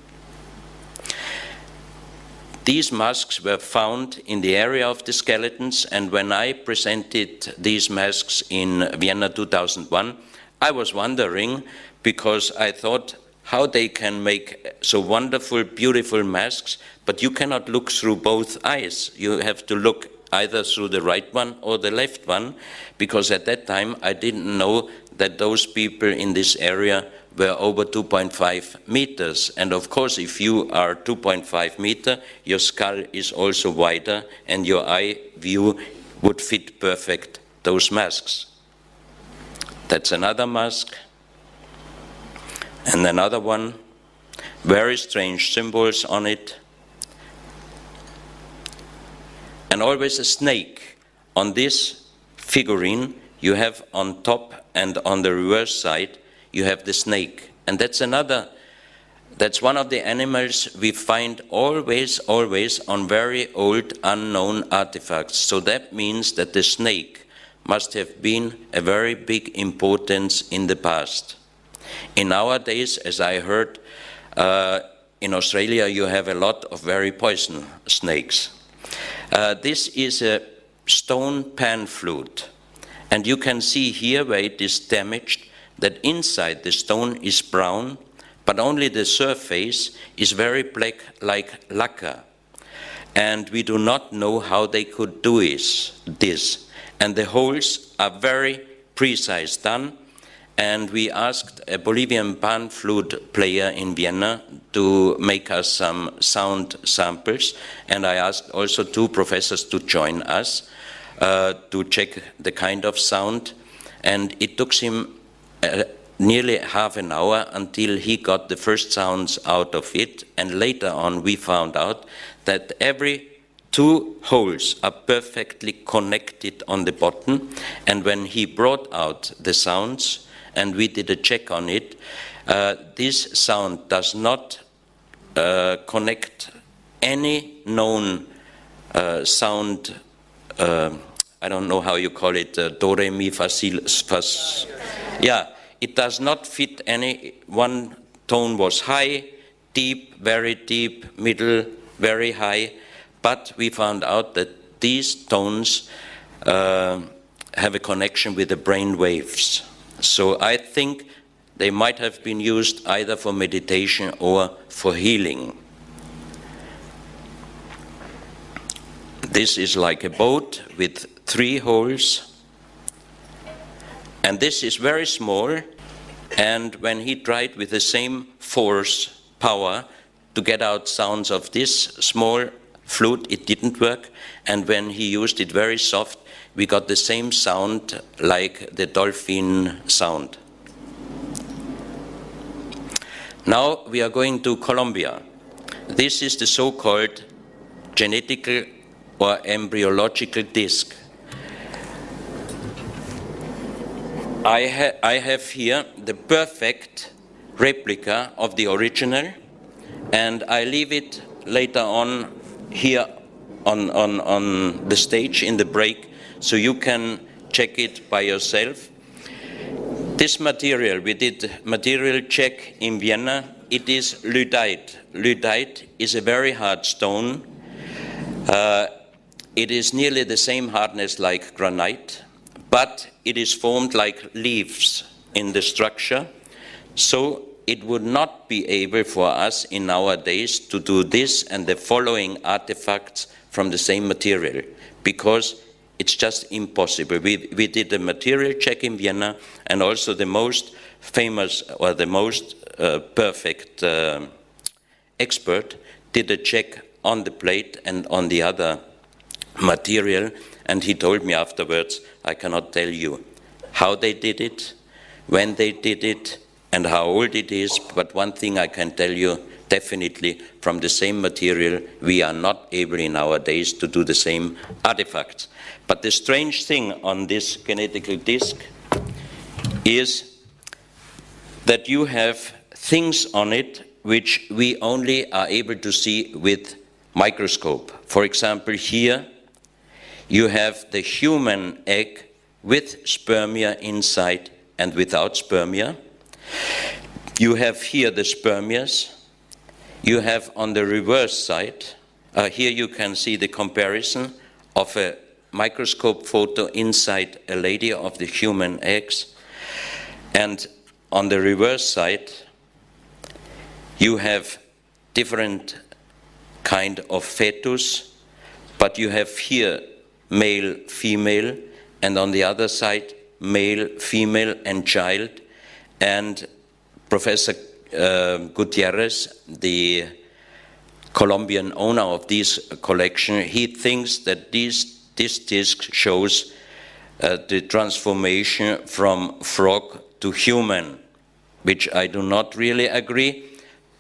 These masks were found in the area of the skeletons, and when I presented these masks in Vienna 2001, I was wondering, because I thought how they can make so wonderful, beautiful masks, but you cannot look through both eyes. You have to look either through the right one or the left one, because at that time I didn't know that those people in this area were over 2.5 meters. And of course, if you are 2.5 meter, your skull is also wider, and your eye view would fit perfect those masks. That's another mask. And another one, very strange symbols on it. And always a snake. On this figurine, you have on top and on the reverse side, you have the snake. And that's one of the animals we find always on very old unknown artifacts. So that means that the snake must have been a very big importance in the past. In our days, as I heard, in Australia you have a lot of very poisonous snakes. This is a stone pan flute, and you can see here where it is damaged that inside the stone is brown, but only the surface is very black like lacquer. And we do not know how they could do this. And the holes are very precise done. And we asked a Bolivian pan flute player in Vienna to make us some sound samples. And I asked also 2 professors to join us to check the kind of sound. And it took him nearly half an hour until he got the first sounds out of it. And later on we found out that every 2 holes are perfectly connected on the bottom. And when he brought out the sounds, and we did a check on it, this sound does not connect any known sound, I don't know how you call it, do, re, mi, fa, si, fa, yeah, it does not fit any. One tone was high, deep, middle, very high, but we found out that these tones have a connection with the brain waves. So I think they might have been used either for meditation or for healing. This is like a boat with 3 holes, and this is very small, and when he tried with the same force, power, to get out sounds of this small flute, it didn't work, and when he used it very soft, we got the same sound like the dolphin sound. Now we are going to Colombia. This is the so-called genetical or embryological disc. I have here the perfect replica of the original, and I leave it later on here on the stage in the break, so you can check it by yourself. This material, we did material check in Vienna. It is lyddite. Lyddite is a very hard stone. It is nearly the same hardness like granite, but it is formed like leaves in the structure. So it would not be able for us in our days to do this and the following artifacts from the same material, because it's just impossible. We did a material check in Vienna, and also the most famous or the most perfect expert did a check on the plate and on the other material, and he told me afterwards, I cannot tell you how they did it, when they did it, and how old it is, but one thing I can tell you, definitely from the same material, we are not able in our days to do the same artifacts. But the strange thing on this genetical disc is that you have things on it which we only are able to see with microscope. For example, here you have the human egg with spermia inside and without spermia. You have here the spermias. You have on the reverse side, here you can see the comparison of a microscope photo inside a lady of the human eggs. And on the reverse side, you have different kind of fetus, but you have here male, female, and on the other side, male, female, and child. And Professor Gutierrez, the Colombian owner of this collection, he thinks that this disc shows the transformation from frog to human, which I do not really agree,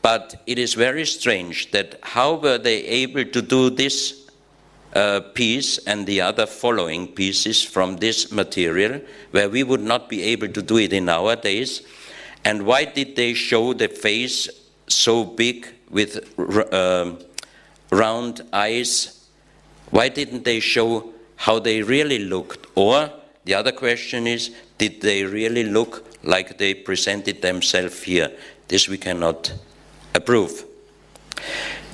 but it is very strange that how were they able to do this piece and the other following pieces from this material, where we would not be able to do it in our days. And why did they show the face so big with round eyes? Why didn't they show how they really looked? Or the other question is, did they really look like they presented themselves here? This we cannot approve.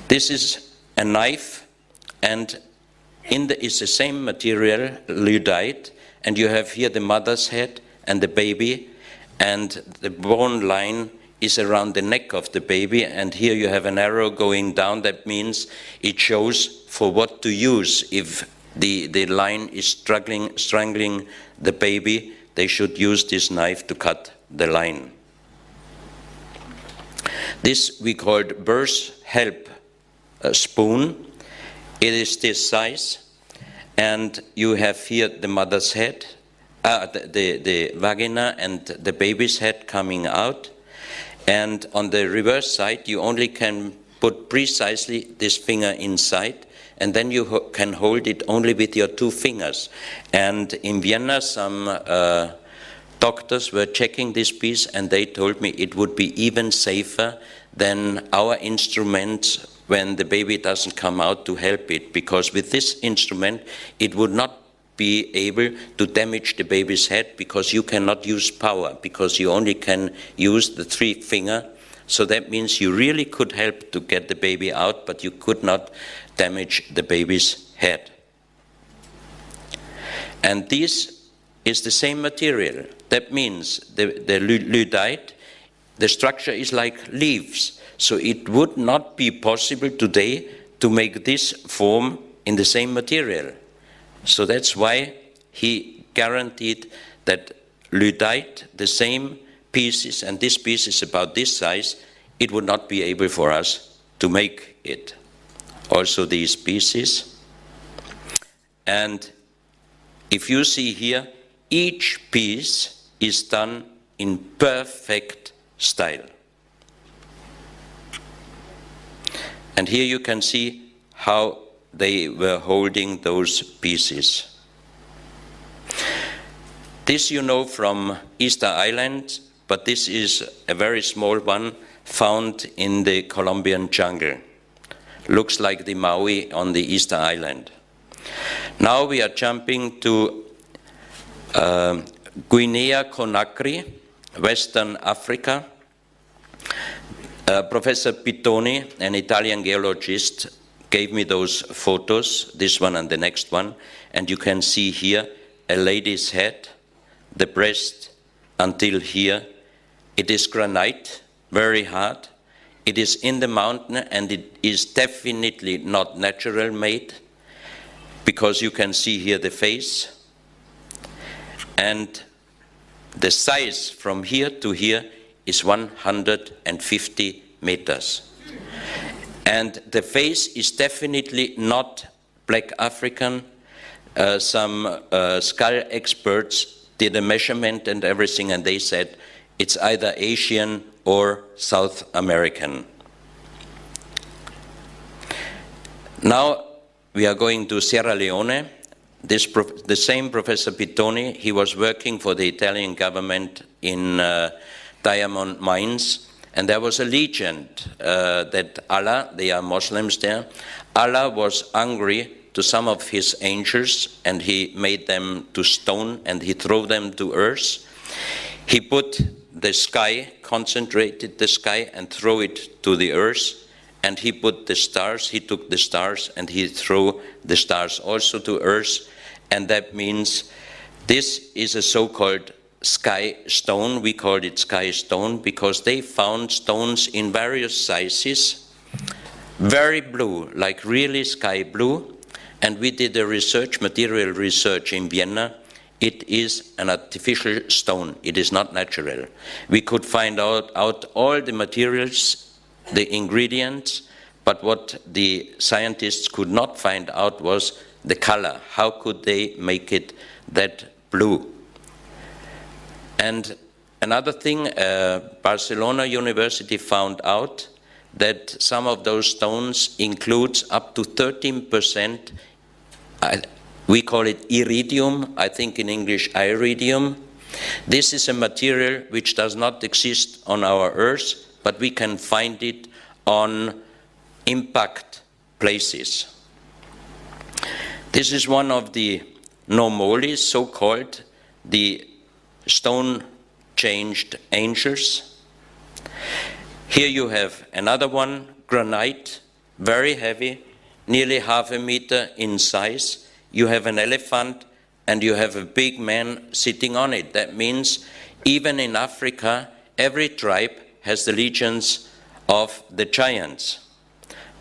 This is a knife, and it's the same material, lyddite, and you have here the mother's head and the baby, and the bone line is around the neck of the baby, and here you have an arrow going down. That means it shows for what to use. If the line is strangling the baby, they should use this knife to cut the line. This we called birth help spoon. It is this size, and you have here the mother's head, the vagina and the baby's head coming out. And on the reverse side, you only can put precisely this finger inside, and then you can hold it only with your 2 fingers. And in Vienna, some doctors were checking this piece, and they told me it would be even safer than our instruments when the baby doesn't come out to help it, because with this instrument it would not be able to damage the baby's head, because you cannot use power, because you only can use the 3 finger. So that means you really could help to get the baby out, but you could not damage the baby's head. And this is the same material. That means the lyddite, the structure is like leaves. So it would not be possible today to make this form in the same material. So that's why he guaranteed that lyddite, the same pieces, and this piece is about this size, it would not be able for us to make it. Also these pieces. And if you see here, each piece is done in perfect style. And here you can see how they were holding those pieces. This you know from Easter Island, but this is a very small one found in the Colombian jungle. Looks like the Maui on the Easter Island. Now we are jumping to Guinea-Conakry, Western Africa. Professor Pittoni, an Italian geologist, gave me those photos, this one and the next one, and you can see here a lady's head, the breast until here. It is granite, very hard. It is in the mountain, and it is definitely not natural made, because you can see here the face. And the size from here to here is 150 meters. And the face is definitely not black African. Some skull experts did a measurement and everything, and they said it's either Asian or South American. Now we are going to Sierra Leone. The same Professor Pittoni, he was working for the Italian government in diamond mines, and there was a legend that Allah, they are Muslims there, Allah was angry to some of his angels, and he made them to stone, and he threw them to earth. He put the sky, concentrated the sky, and threw it to the earth, and he put the stars, he took the stars, and he threw the stars also to earth. And that means this is a so-called sky stone. We called it sky stone because they found stones in various sizes, very blue, like really sky blue. And we did a research, material research in Vienna. It is an artificial stone. It is not natural. We could find out all the materials, the ingredients, but what the scientists could not find out was the color. How could they make it that blue? And another thing, Barcelona University found out that some of those stones includes up to 13% we call it iridium, I think in English iridium. This is a material which does not exist on our Earth, but we can find it on impact places. This is one of the Nomolis, so-called, the stone-changed angels. Here you have another one, granite, very heavy, nearly 0.5 meter in size. You have an elephant and you have a big man sitting on it. That means even in Africa, every tribe has the legions of the giants.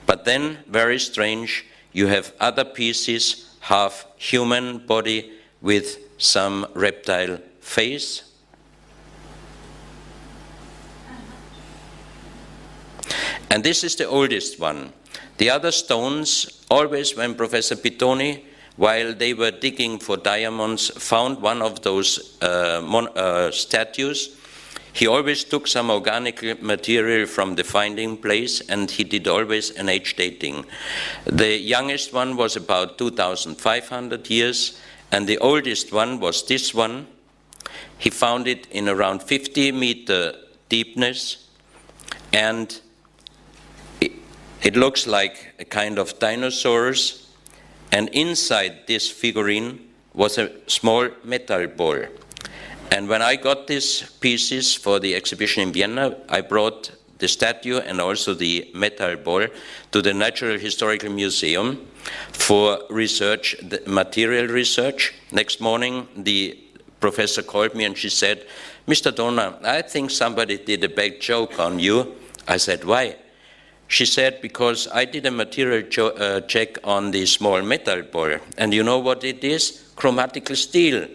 But then, very strange, you have other pieces, half human body with some reptile face. And this is the oldest one. The other stones, always when Professor Pittoni, while they were digging for diamonds, found one of those statues, he always took some organic material from the finding place, and he did always an age dating. The youngest one was about 2,500 years, and the oldest one was this one. He found it in around 50-meter deepness, and it looks like a kind of dinosaurs, and inside this figurine was a small metal ball. And when I got these pieces for the exhibition in Vienna, I brought the statue and also the metal ball to the Natural Historical Museum for research, the material research. Next morning, the professor called me and she said, "Mr. Donner, I think somebody did a bad joke on you." I said, "Why?" She said, "Because I did a material check on the small metal ball, and you know what it is? Chromatical steel.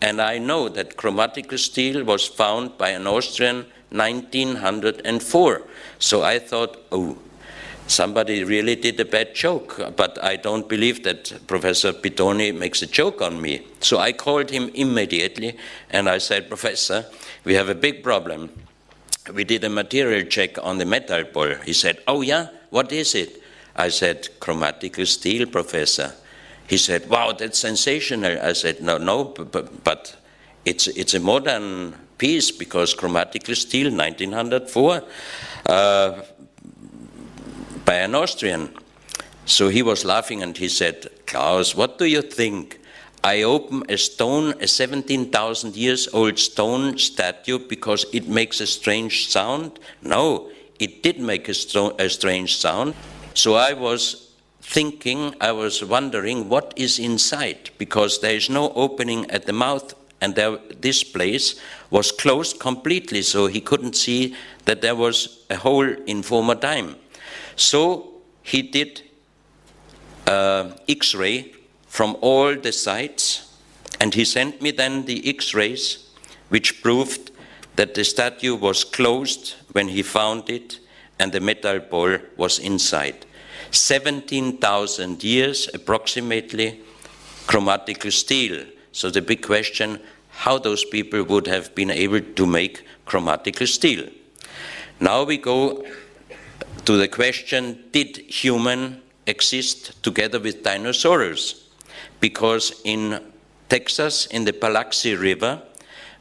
And I know that chromatical steel was found by an Austrian 1904. So I thought, oh, somebody really did a bad joke, but I don't believe that Professor Pittoni makes a joke on me. So I called him immediately and I said, "Professor, we have a big problem. We did a material check on the metal ball." He said, "Oh yeah, what is it?" I said, "Chromatical steel, Professor." He said, "Wow, that's sensational." I said, no, but it's a modern piece because chromatical steel, 1904, by an Austrian. So he was laughing and he said, "Klaus, what do you think? I open a stone, a 17,000 years old stone statue because it makes a strange sound?" No, it did make a strange sound. So I was wondering what is inside, because there is no opening at the mouth, and this place was closed completely, so he couldn't see that there was a hole in former time. So he did X-ray from all the sides, and he sent me then the X-rays, which proved that the statue was closed when he found it, and the metal ball was inside. 17,000 years approximately, chromatical steel. So the big question, how those people would have been able to make chromatical steel. Now we go to the question, did human exist together with dinosaurs? Because in Texas, in the Biloxi River,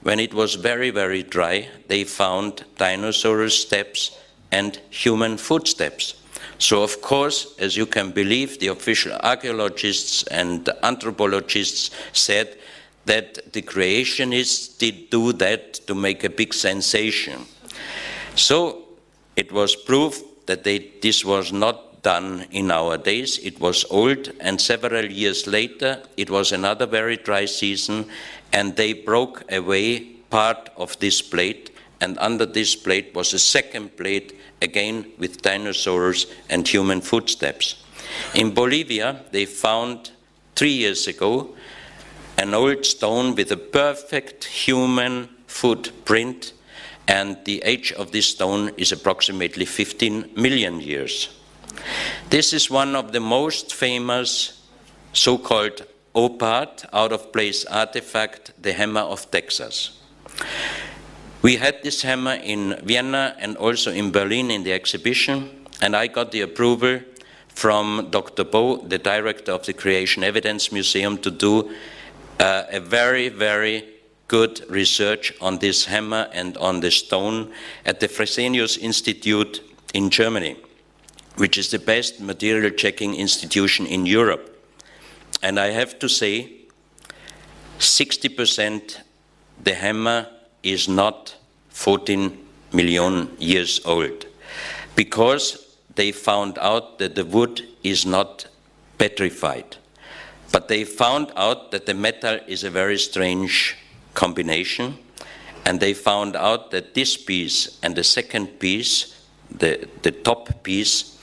when it was very, very dry, they found dinosaur steps and human footsteps. So of course, as you can believe, the official archaeologists and anthropologists said that the creationists did do that to make a big sensation. So it was proved that this was not done in our days. It was old, and several years later, it was another very dry season, and they broke away part of this plate, and under this plate was a second plate, again with dinosaurs and human footsteps. In Bolivia, they found 3 years ago an old stone with a perfect human footprint, and the age of this stone is approximately 15 million years. This is one of the most famous so-called OPART, out-of-place artifact, the Hammer of Texas. We had this hammer in Vienna and also in Berlin in the exhibition, and I got the approval from Dr. Bow, the director of the Creation Evidence Museum, to do a very, very good research on this hammer and on the stone at the Fresenius Institute in Germany, which is the best material checking institution in Europe. And I have to say, 60% the hammer is not 14 million years old, because they found out that the wood is not petrified. But they found out that the metal is a very strange combination, and they found out that this piece and the second piece, the top piece,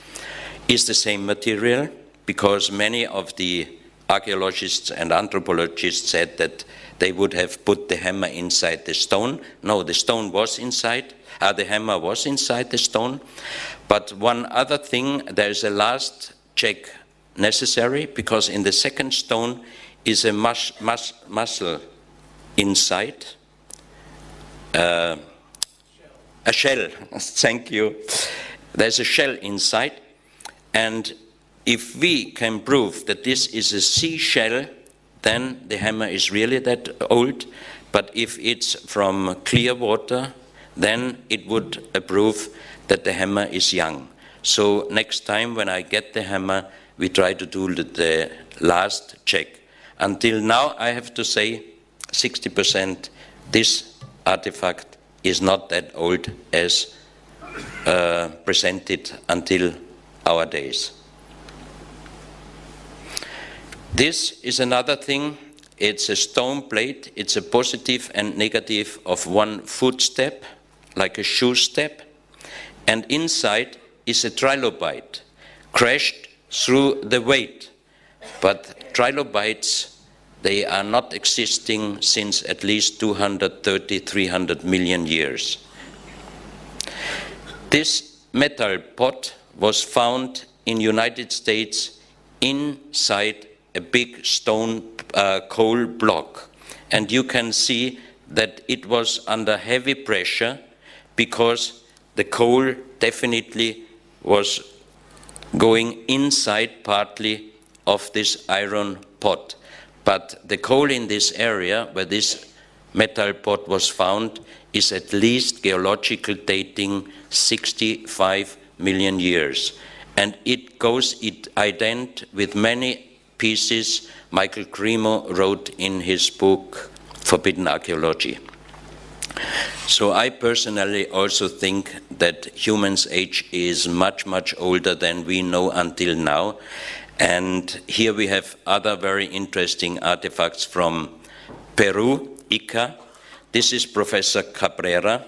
is the same material, because many of the archaeologists and anthropologists said that they would have put the hammer inside the stone. No, the stone was inside, the hammer was inside the stone. But one other thing, there is a last check necessary, because in the second stone is a muscle inside, a shell, thank you. There's a shell inside, and if we can prove that this is a seashell, then the hammer is really that old. But if it's from clear water, then it would prove that the hammer is young. So next time when I get the hammer, we try to do the last check. Until now, I have to say, 60% this artifact is not that old as presented until our days. This is another thing. It's a stone plate. It's a positive and negative of one footstep, like a shoe step. And inside is a trilobite, crashed through the weight. But trilobites, they are not existing since at least 230, 300 million years. This metal pot was found in United States inside a big stone coal block. And you can see that it was under heavy pressure, because the coal definitely was going inside partly of this iron pot. But the coal in this area where this metal pot was found is at least geological dating 65 million years. And it goes ident with many pieces Michael Cremo wrote in his book Forbidden Archaeology. So I personally also think that humans' age is much, much older than we know until now. And here we have other very interesting artifacts from Peru, Ica. This is Professor Cabrera.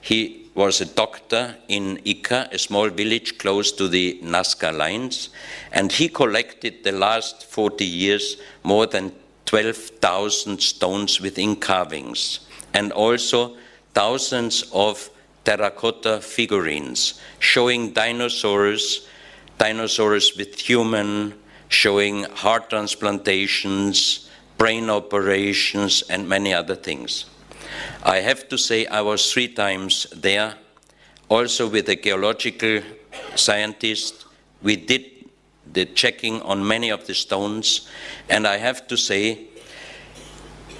He was a doctor in Ica, a small village close to the Nazca lines, and he collected the last 40 years more than 12,000 stones with carvings, and also thousands of terracotta figurines showing dinosaurs with human, showing heart transplantations, brain operations, and many other things. I have to say I was 3 times there, also with a geological scientist. We did the checking on many of the stones, and I have to say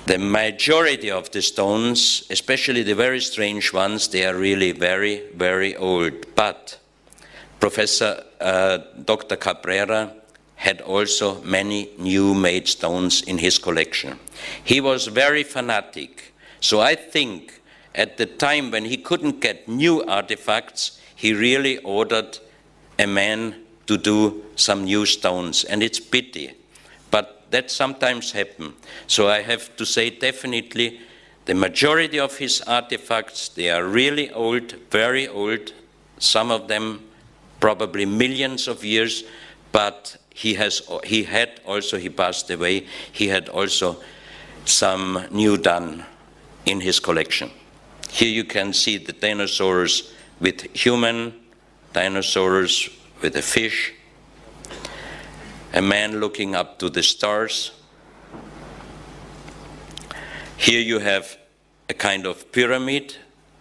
the majority of the stones, especially the very strange ones, they are really very, very old. But Professor Dr. Cabrera had also many new-made stones in his collection. He was very fanatic. So I think at the time when he couldn't get new artifacts, he really ordered a man to do some new stones, and it's pity. But that sometimes happens. So I have to say definitely the majority of his artifacts, they are really old, very old, some of them probably millions of years, but he passed away, he had also some new done in his collection. Here you can see the dinosaurs with human, dinosaurs with a fish, a man looking up to the stars. Here you have a kind of pyramid,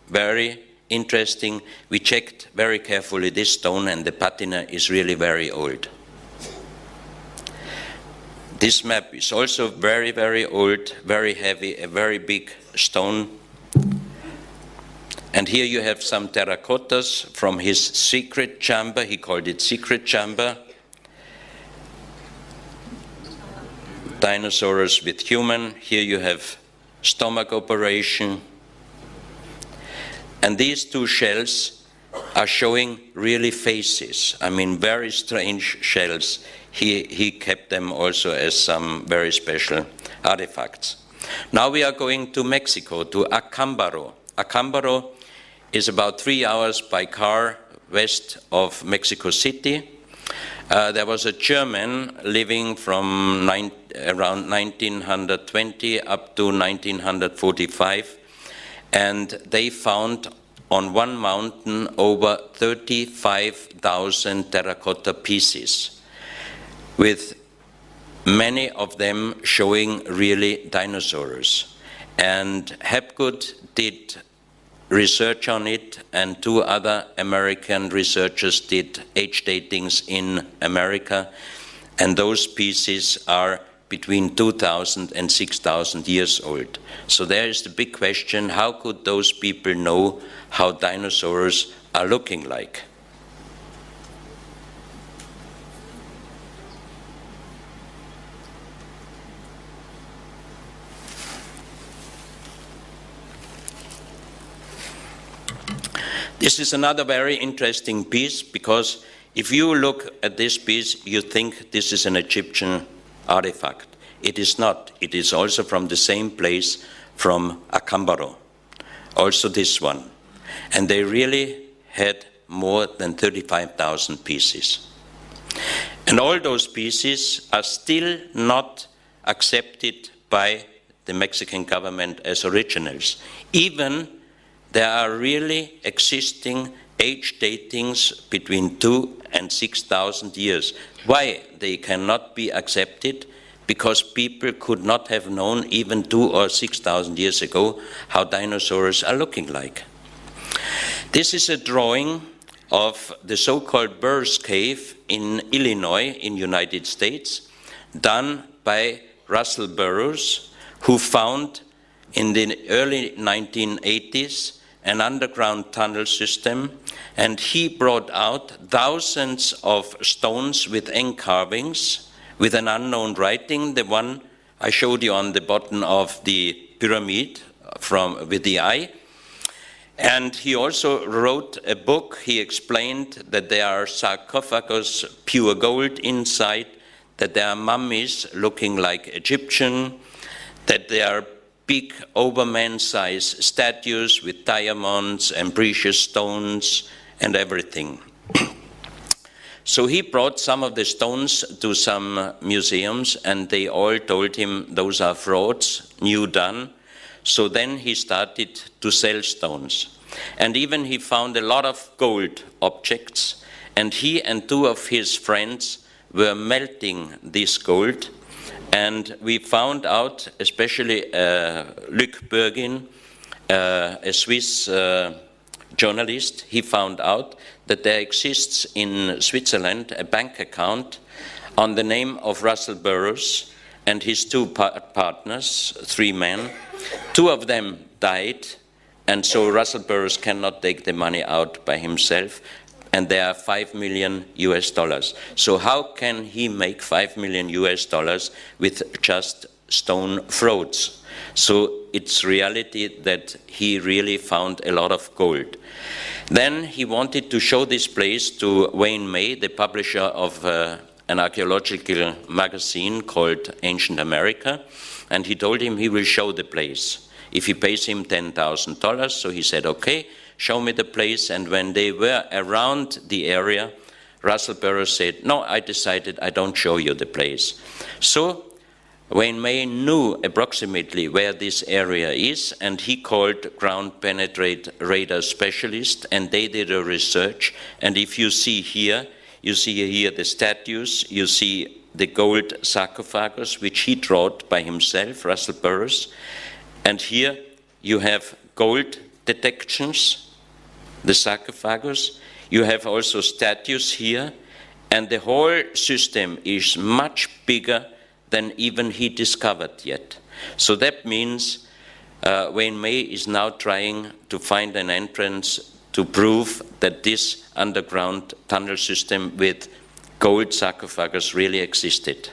very interesting, we checked very carefully this stone, and the patina is really very old. This map is also very, very old, very heavy, a very big stone. And here you have some terracottas from his secret chamber. He called it secret chamber. Dinosaurs with human. Here you have stomach operation. And these two shells are showing really faces. I mean, very strange shells. He kept them also as some very special artifacts. Now we are going to Mexico, to Acámbaro. Acámbaro is about 3 hours by car west of Mexico City. There was a German living from around 1920 up to 1945, and they found on one mountain over 35,000 terracotta pieces, with many of them showing really dinosaurs. And Hapgood did research on it, and 2 other American researchers did age datings in America, and those pieces are between 2,000 and 6,000 years old. So there is the big question, how could those people know how dinosaurs are looking like? This is another very interesting piece, because if you look at this piece, you think this is an Egyptian artifact. It is not. It is also from the same place, from Acámbaro. Also this one. And they really had more than 35,000 pieces. And all those pieces are still not accepted by the Mexican government as originals. Even there are really existing age datings between 2,000 and 6,000 years. Why they cannot be accepted? Because people could not have known even 2,000 or 6,000 years ago how dinosaurs are looking like. This is a drawing of the so-called Burrs Cave in Illinois, in United States, done by Russell Burroughs, who found in the early 1980s an underground tunnel system, and he brought out thousands of stones with end carvings with an unknown writing, the one I showed you on the bottom of the pyramid with the eye. And he also wrote a book. He explained that there are sarcophagus, pure gold inside, that there are mummies looking like Egyptian, that there are big overman-sized statues with diamonds and precious stones and everything. So he brought some of the stones to some museums, and they all told him those are frauds, new done. So then he started to sell stones. And even he found a lot of gold objects, and he and 2 of his friends were melting this gold. And we found out, especially Luc Bergin, a Swiss journalist, he found out that there exists in Switzerland a bank account on the name of Russell Burroughs and his 2 partners, 3 men. 2 of them died, and so Russell Burroughs cannot take the money out by himself, and there are $5 million US. So how can he make $5 million US with just stone frauds? So it's reality that he really found a lot of gold. Then he wanted to show this place to Wayne May, the publisher of an archaeological magazine called Ancient America, and he told him he will show the place if he pays him $10,000. So he said, okay, show me the place. And when they were around the area, Russell Burroughs said, no, I decided I don't show you the place. So Wayne May knew approximately where this area is, and he called ground penetrate radar specialists, and they did a research. And if you see here the statues, you see the gold sarcophagus, which he wrought by himself, Russell Burroughs. And here you have gold detections, the sarcophagus. You have also statues here, and the whole system is much bigger than even he discovered yet. So that means Wayne May is now trying to find an entrance to prove that this underground tunnel system with gold sarcophagus really existed.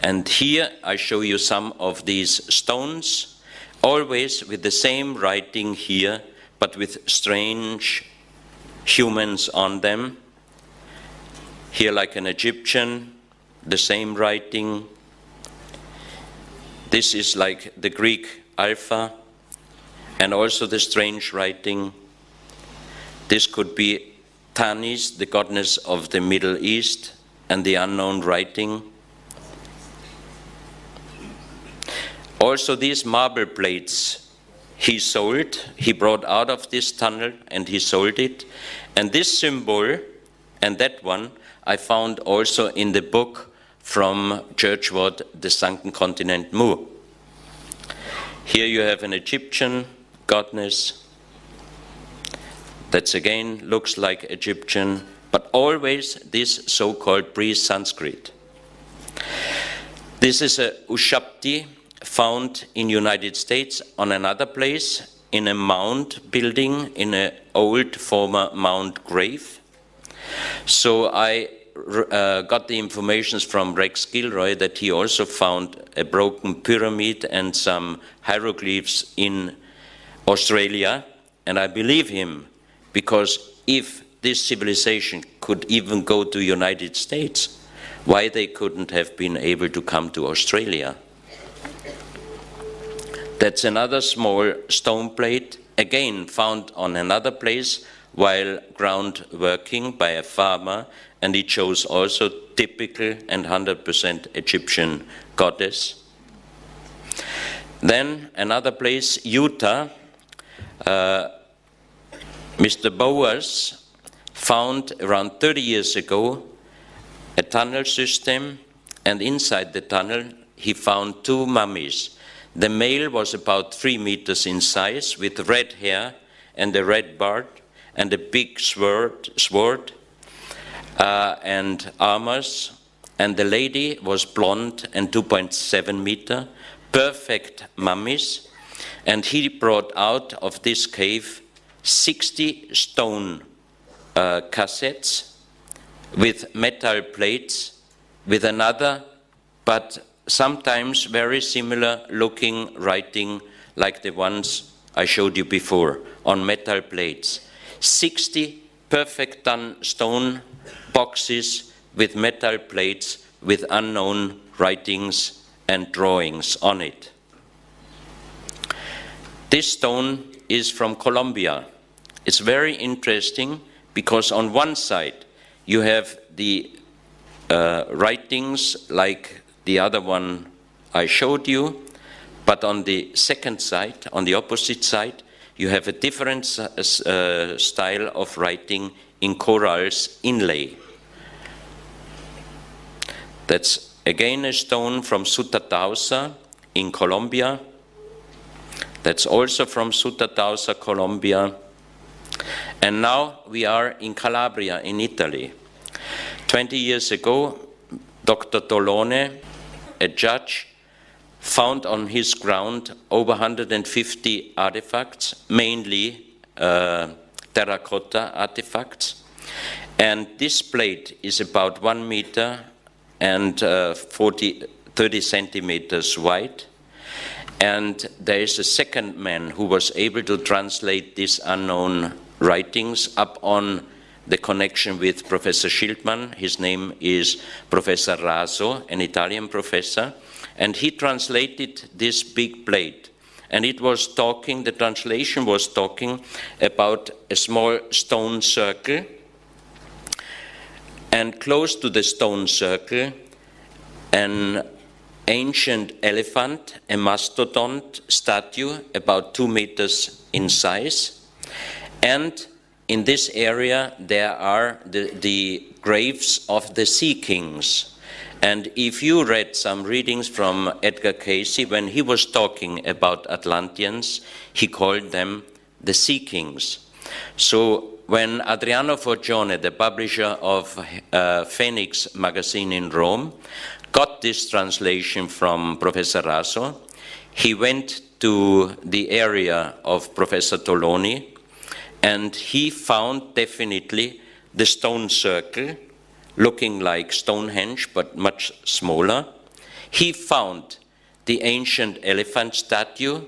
And here I show you some of these stones, always with the same writing here, but with strange humans on them. Here like an Egyptian, the same writing. This is like the Greek Alpha, and also the strange writing. This could be Tanis, the goddess of the Middle East, and the unknown writing. Also these marble plates he sold, he brought out of this tunnel and he sold it. And this symbol and that one I found also in the book from Churchward, The Sunken Continent Mu. Here you have an Egyptian goddess. That again looks like Egyptian, but always this so-called pre-Sanskrit. This is a Ushabti found in United States on another place in a mound building in an old former mound grave. So I got the information from Rex Gilroy that he also found a broken pyramid and some hieroglyphs in Australia, and I believe him, because if this civilization could even go to United States, why they couldn't have been able to come to Australia? That's another small stone plate, again found on another place while ground working by a farmer, and it shows also typical and 100% Egyptian goddess. Then another place, Utah, Mr. Bowers found around 30 years ago a tunnel system, and inside the tunnel he found two mummies. The male was about 3 meters in size with red hair and a red beard and a big sword and armors, and the lady was blonde and 2.7 meter, perfect mummies, and he brought out of this cave 60 stone cassettes with metal plates, with another, but sometimes very similar looking writing like the ones I showed you before on metal plates. 60 perfect done stone boxes with metal plates with unknown writings and drawings on it. This stone is from Colombia. It's very interesting because on one side you have the writings like the other one I showed you, but on the second side, on the opposite side, you have a different style of writing in corals inlay. That's again a stone from Sutatausa in Colombia. That's also from Sutatausa, Colombia. And now we are in Calabria, in Italy. 20 years ago, Dr. Tolone, a judge, found on his ground over 150 artifacts, mainly terracotta artifacts. And this plate is about 1 meter and 30 centimeters wide. And there is a second man who was able to translate these unknown writings up on the connection with Professor Schildmann. His name is Professor Raso, an Italian professor, and he translated this big plate. And it was talking, the translation was talking about a small stone circle, and close to the stone circle, an ancient elephant, a mastodon statue, about 2 meters in size. And in this area there are the graves of the sea kings. And if you read some readings from Edgar Cayce, when he was talking about Atlanteans, he called them the sea kings. So when Adriano Forgione, the publisher of Phoenix magazine in Rome, got this translation from Professor Raso, he went to the area of Professor Toloni, and he found definitely the stone circle, looking like Stonehenge, but much smaller. He found the ancient elephant statue,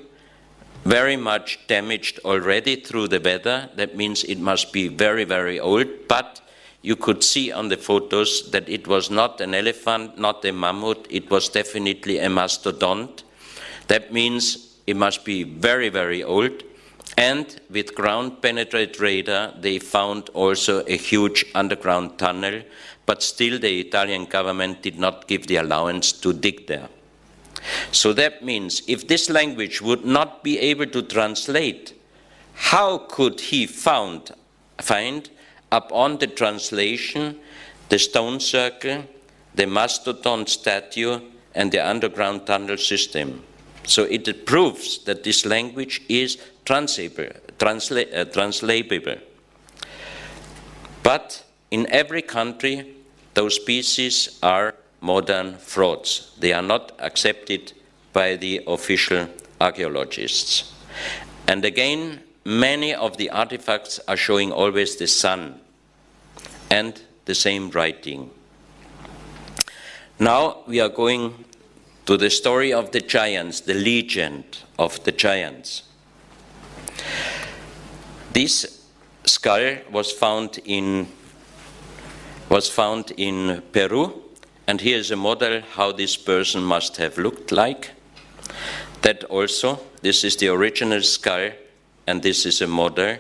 very much damaged already through the weather. That means it must be very, very old, but you could see on the photos that it was not an elephant, not a mammoth, it was definitely a mastodont. That means it must be very, very old. And with ground penetrate radar, they found also a huge underground tunnel, but still the Italian government did not give the allowance to dig there. So that means if this language would not be able to translate, how could he find upon the translation the stone circle, the mastodon statue, and the underground tunnel system? So it proves that this language is translatable. But in every country, those species are modern frauds. They are not accepted by the official archaeologists. And again, many of the artifacts are showing always the sun and the same writing. Now we are going to the story of the giants, the legend of the giants. This skull was found in Peru, and here is a model how this person must have looked like. That also, this is the original skull, and this is a model.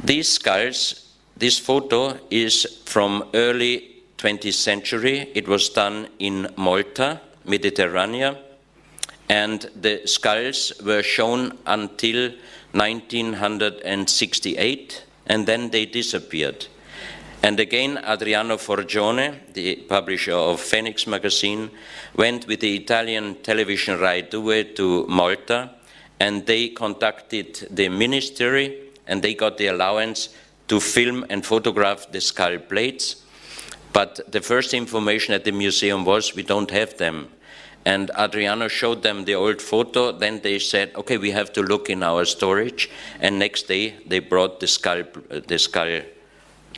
These skulls, this photo is from early 20th century. It was done in Malta, Mediterranean, and the skulls were shown until 1968, and then they disappeared. And again, Adriano Forgione, the publisher of Phoenix magazine, went with the Italian television Rai Due to Malta, and they contacted the ministry, and they got the allowance to film and photograph the skull plates. But the first information at the museum was, we don't have them. And Adriano showed them the old photo. Then they said, okay, we have to look in our storage. And next day, they brought the skull,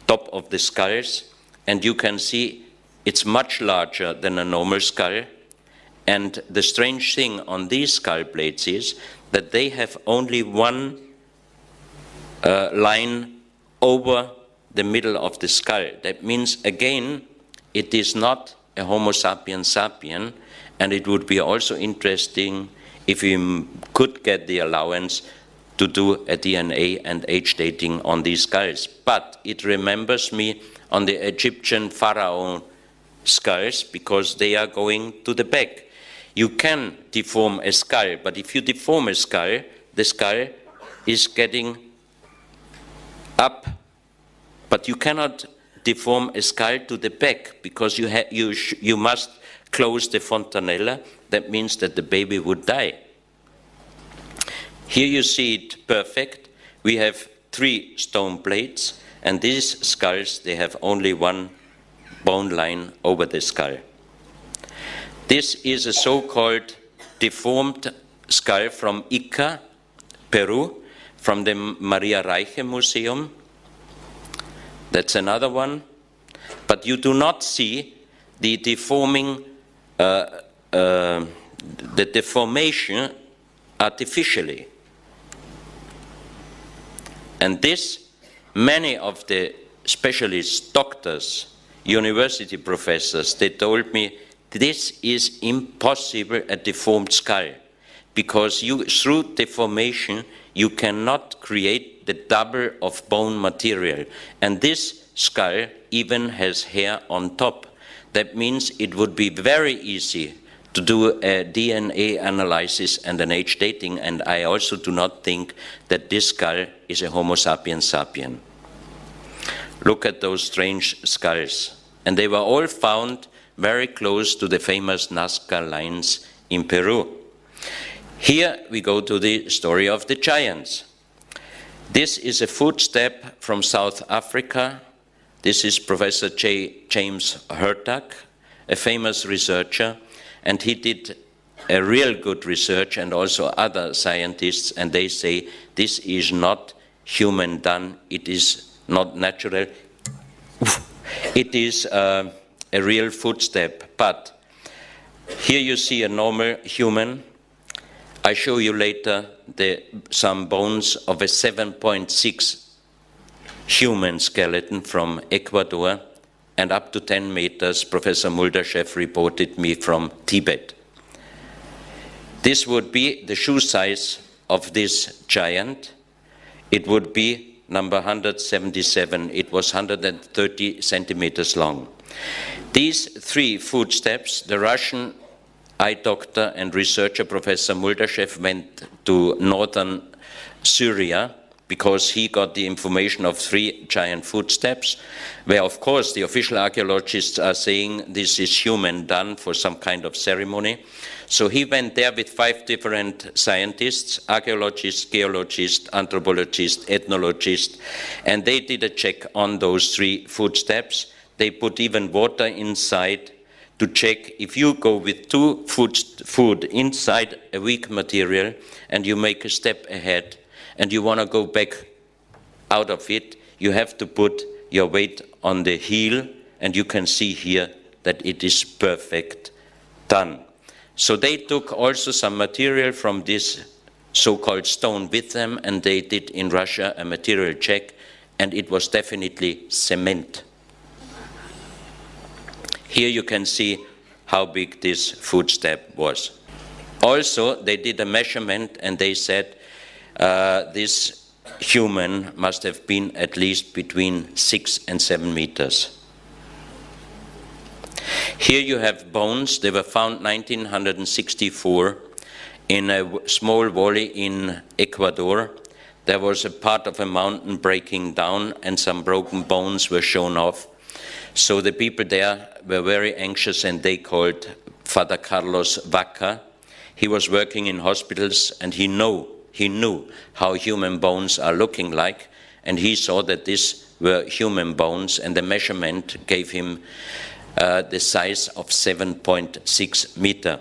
top of the skulls. And you can see it's much larger than a normal skull. And the strange thing on these skull plates is that they have only one line over the middle of the skull. That means, again, it is not a Homo sapiens sapien, and it would be also interesting if we could get the allowance to do a DNA and age dating on these skulls. But it remembers me on the Egyptian pharaoh skulls, because they are going to the back. You can deform a skull, but if you deform a skull, the skull is getting up. But you cannot deform a skull to the back, because you must close the fontanella. That means that the baby would die. Here you see it perfect. We have 3 stone plates, and these skulls, they have only one bone line over the skull. This is a so-called deformed skull from Ica, Peru, from the Maria Reiche Museum. That's another one. But you do not see the deforming, the deformation artificially. And this, many of the specialists, doctors, university professors, they told me, this is impossible, a deformed skull, because through deformation, you cannot create the double of bone material. And this skull even has hair on top. That means it would be very easy to do a DNA analysis and an age dating, and I also do not think that this skull is a Homo sapiens sapien. Look at those strange skulls. And they were all found very close to the famous Nazca lines in Peru. Here we go to the story of the giants. This is a footstep from South Africa. This is Professor James Hurtak, a famous researcher, and he did a real good research, and also other scientists, and they say this is not human done, it is not natural, it is a real footstep. But here you see a normal human. I show you later some bones of a 7.6 human skeleton from Ecuador, and up to 10 meters, Professor Muldashev reported me from Tibet. This would be the shoe size of this giant. It would be number 177. It was 130 centimeters long. These three footsteps, the Russian eye doctor and researcher Professor Muldashev went to northern Syria because he got the information of three giant footsteps, where of course the official archaeologists are saying this is human done for some kind of ceremony. So he went there with 5 different scientists, archaeologists, geologists, anthropologists, ethnologists, and they did a check on those 3 footsteps. They put even water inside to check if you go with 2 food inside a weak material and you make a step ahead and you want to go back out of it, you have to put your weight on the heel, and you can see here that it is perfect done. So they took also some material from this so-called stone with them, and they did in Russia a material check, and it was definitely cement. Here you can see how big this footstep was. Also, they did a measurement, and they said this human must have been at least between 6 and 7 meters. Here you have bones. They were found 1964 in a small valley in Ecuador. There was a part of a mountain breaking down and some broken bones were shown off. So the people there were very anxious, and they called Father Carlos Vaca. He was working in hospitals, and he knew how human bones are looking like, and he saw that these were human bones, and the measurement gave him the size of 7.6 meter.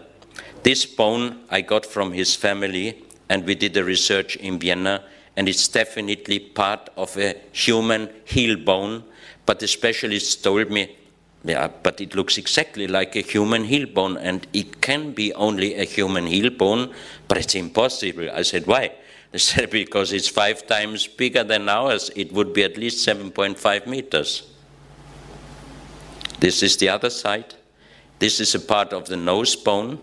This bone I got from his family, and we did the research in Vienna, and it's definitely part of a human heel bone, but the specialists told me, yeah, but it looks exactly like a human heel bone, and it can be only a human heel bone, but it's impossible. I said, why? They said, because it's 5 times bigger than ours. It would be at least 7.5 meters. This is the other side. This is a part of the nose bone,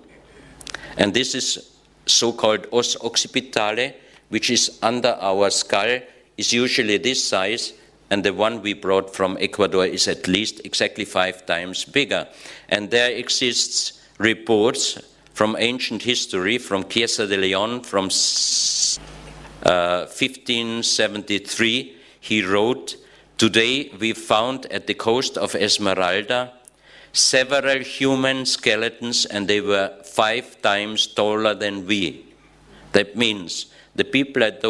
and this is so-called os occipitale, which is under our skull, is usually this size, and the one we brought from Ecuador is at least exactly 5 times bigger. And there exists reports from ancient history, from Chiesa de Leon, from 1573. He wrote, "Today we found at the coast of Esmeralda several human skeletons, and they were 5 times taller than we." That means the people at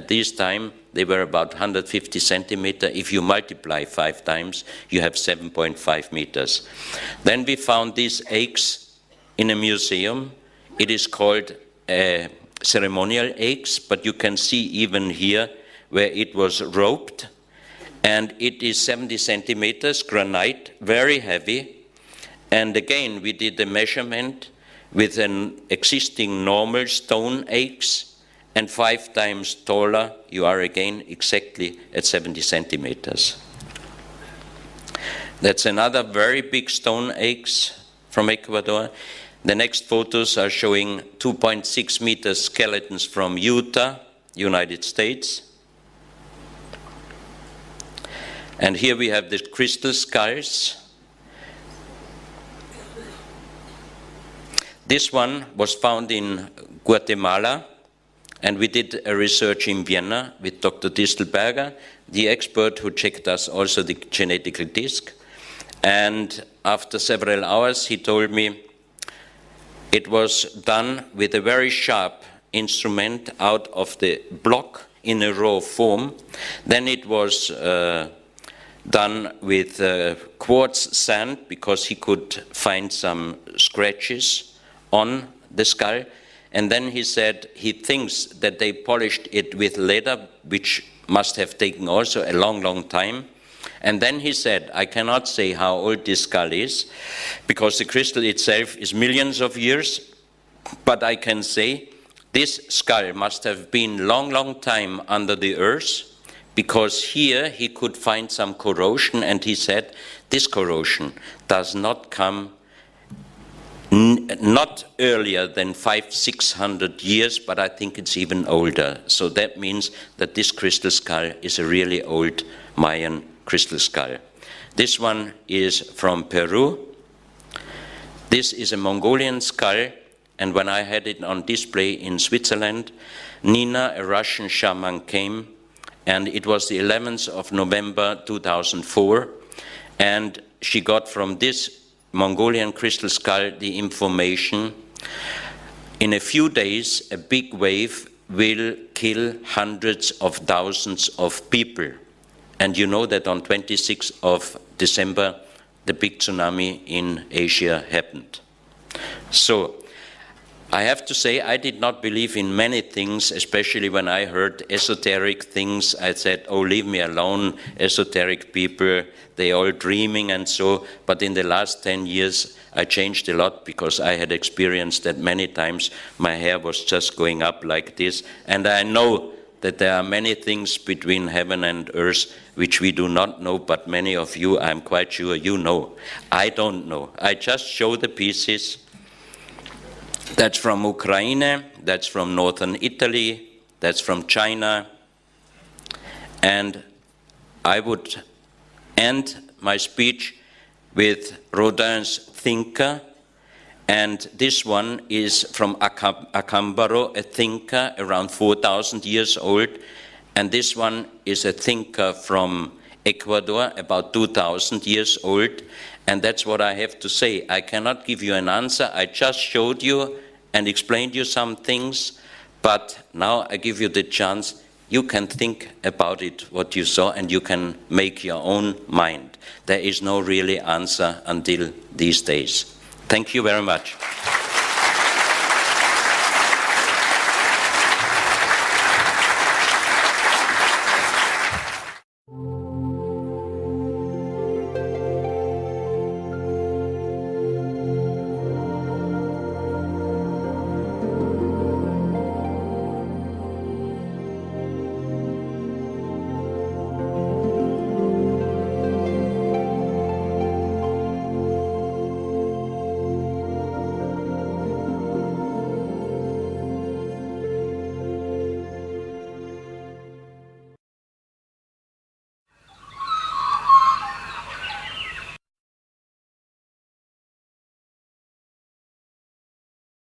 this time, they were about 150 centimeters. If you multiply 5 times, you have 7.5 meters. Then we found these eggs in a museum. It is called ceremonial eggs, but you can see even here where it was roped. And it is 70 centimeters, granite, very heavy. And again, we did the measurement with an existing normal stone eggs, and 5 times taller, you are again exactly at 70 centimeters. That's another very big stone eggs from Ecuador. The next photos are showing 2.6 meter skeletons from Utah, United States. And here we have the crystal skulls. This one was found in Guatemala, and we did a research in Vienna with Dr. Distelberger, the expert who checked us also the genetic disk. And after several hours, he told me, It was done with a very sharp instrument out of the block in a raw form. Then it was done with quartz sand because he could find some scratches on the skull. And then he said he thinks that they polished it with leather, which must have taken also a long, long time. And then he said, I cannot say how old this skull is, because the crystal itself is millions of years, but I can say this skull must have been long, long time under the earth, because here he could find some corrosion, and he said this corrosion does not come not earlier than 500-600 years, but I think it's even older. So that means that this crystal skull is a really old Mayan crystal skull. This one is from Peru. This is a Mongolian skull, and when I had it on display in Switzerland, Nina, a Russian shaman, came, and it was the 11th of November 2004, and she got from this Mongolian crystal skull the information: in a few days a big wave will kill hundreds of thousands of people. And you know that on 26th of December the big tsunami in Asia happened. So I have to say I did not believe in many things, especially when I heard esoteric things. I said, oh, leave me alone, esoteric people, they all dreaming and so. But in the last 10 years I changed a lot, because I had experienced that many times my hair was just going up like this. And I know that there are many things between heaven and earth which we do not know, but many of you, I'm quite sure you know. I don't know. I just show the pieces. That's from Ukraine, that's from northern Italy, that's from China. And I would end my speech with Rodin's Thinker. And this one is from Acambaro, a thinker around 4,000 years old. And this one is a thinker from Ecuador, about 2,000 years old. And that's what I have to say. I cannot give you an answer. I just showed you and explained you some things. But now I give you the chance. You can think about it, what you saw, and you can make your own mind. There is no really answer until these days. Thank you very much.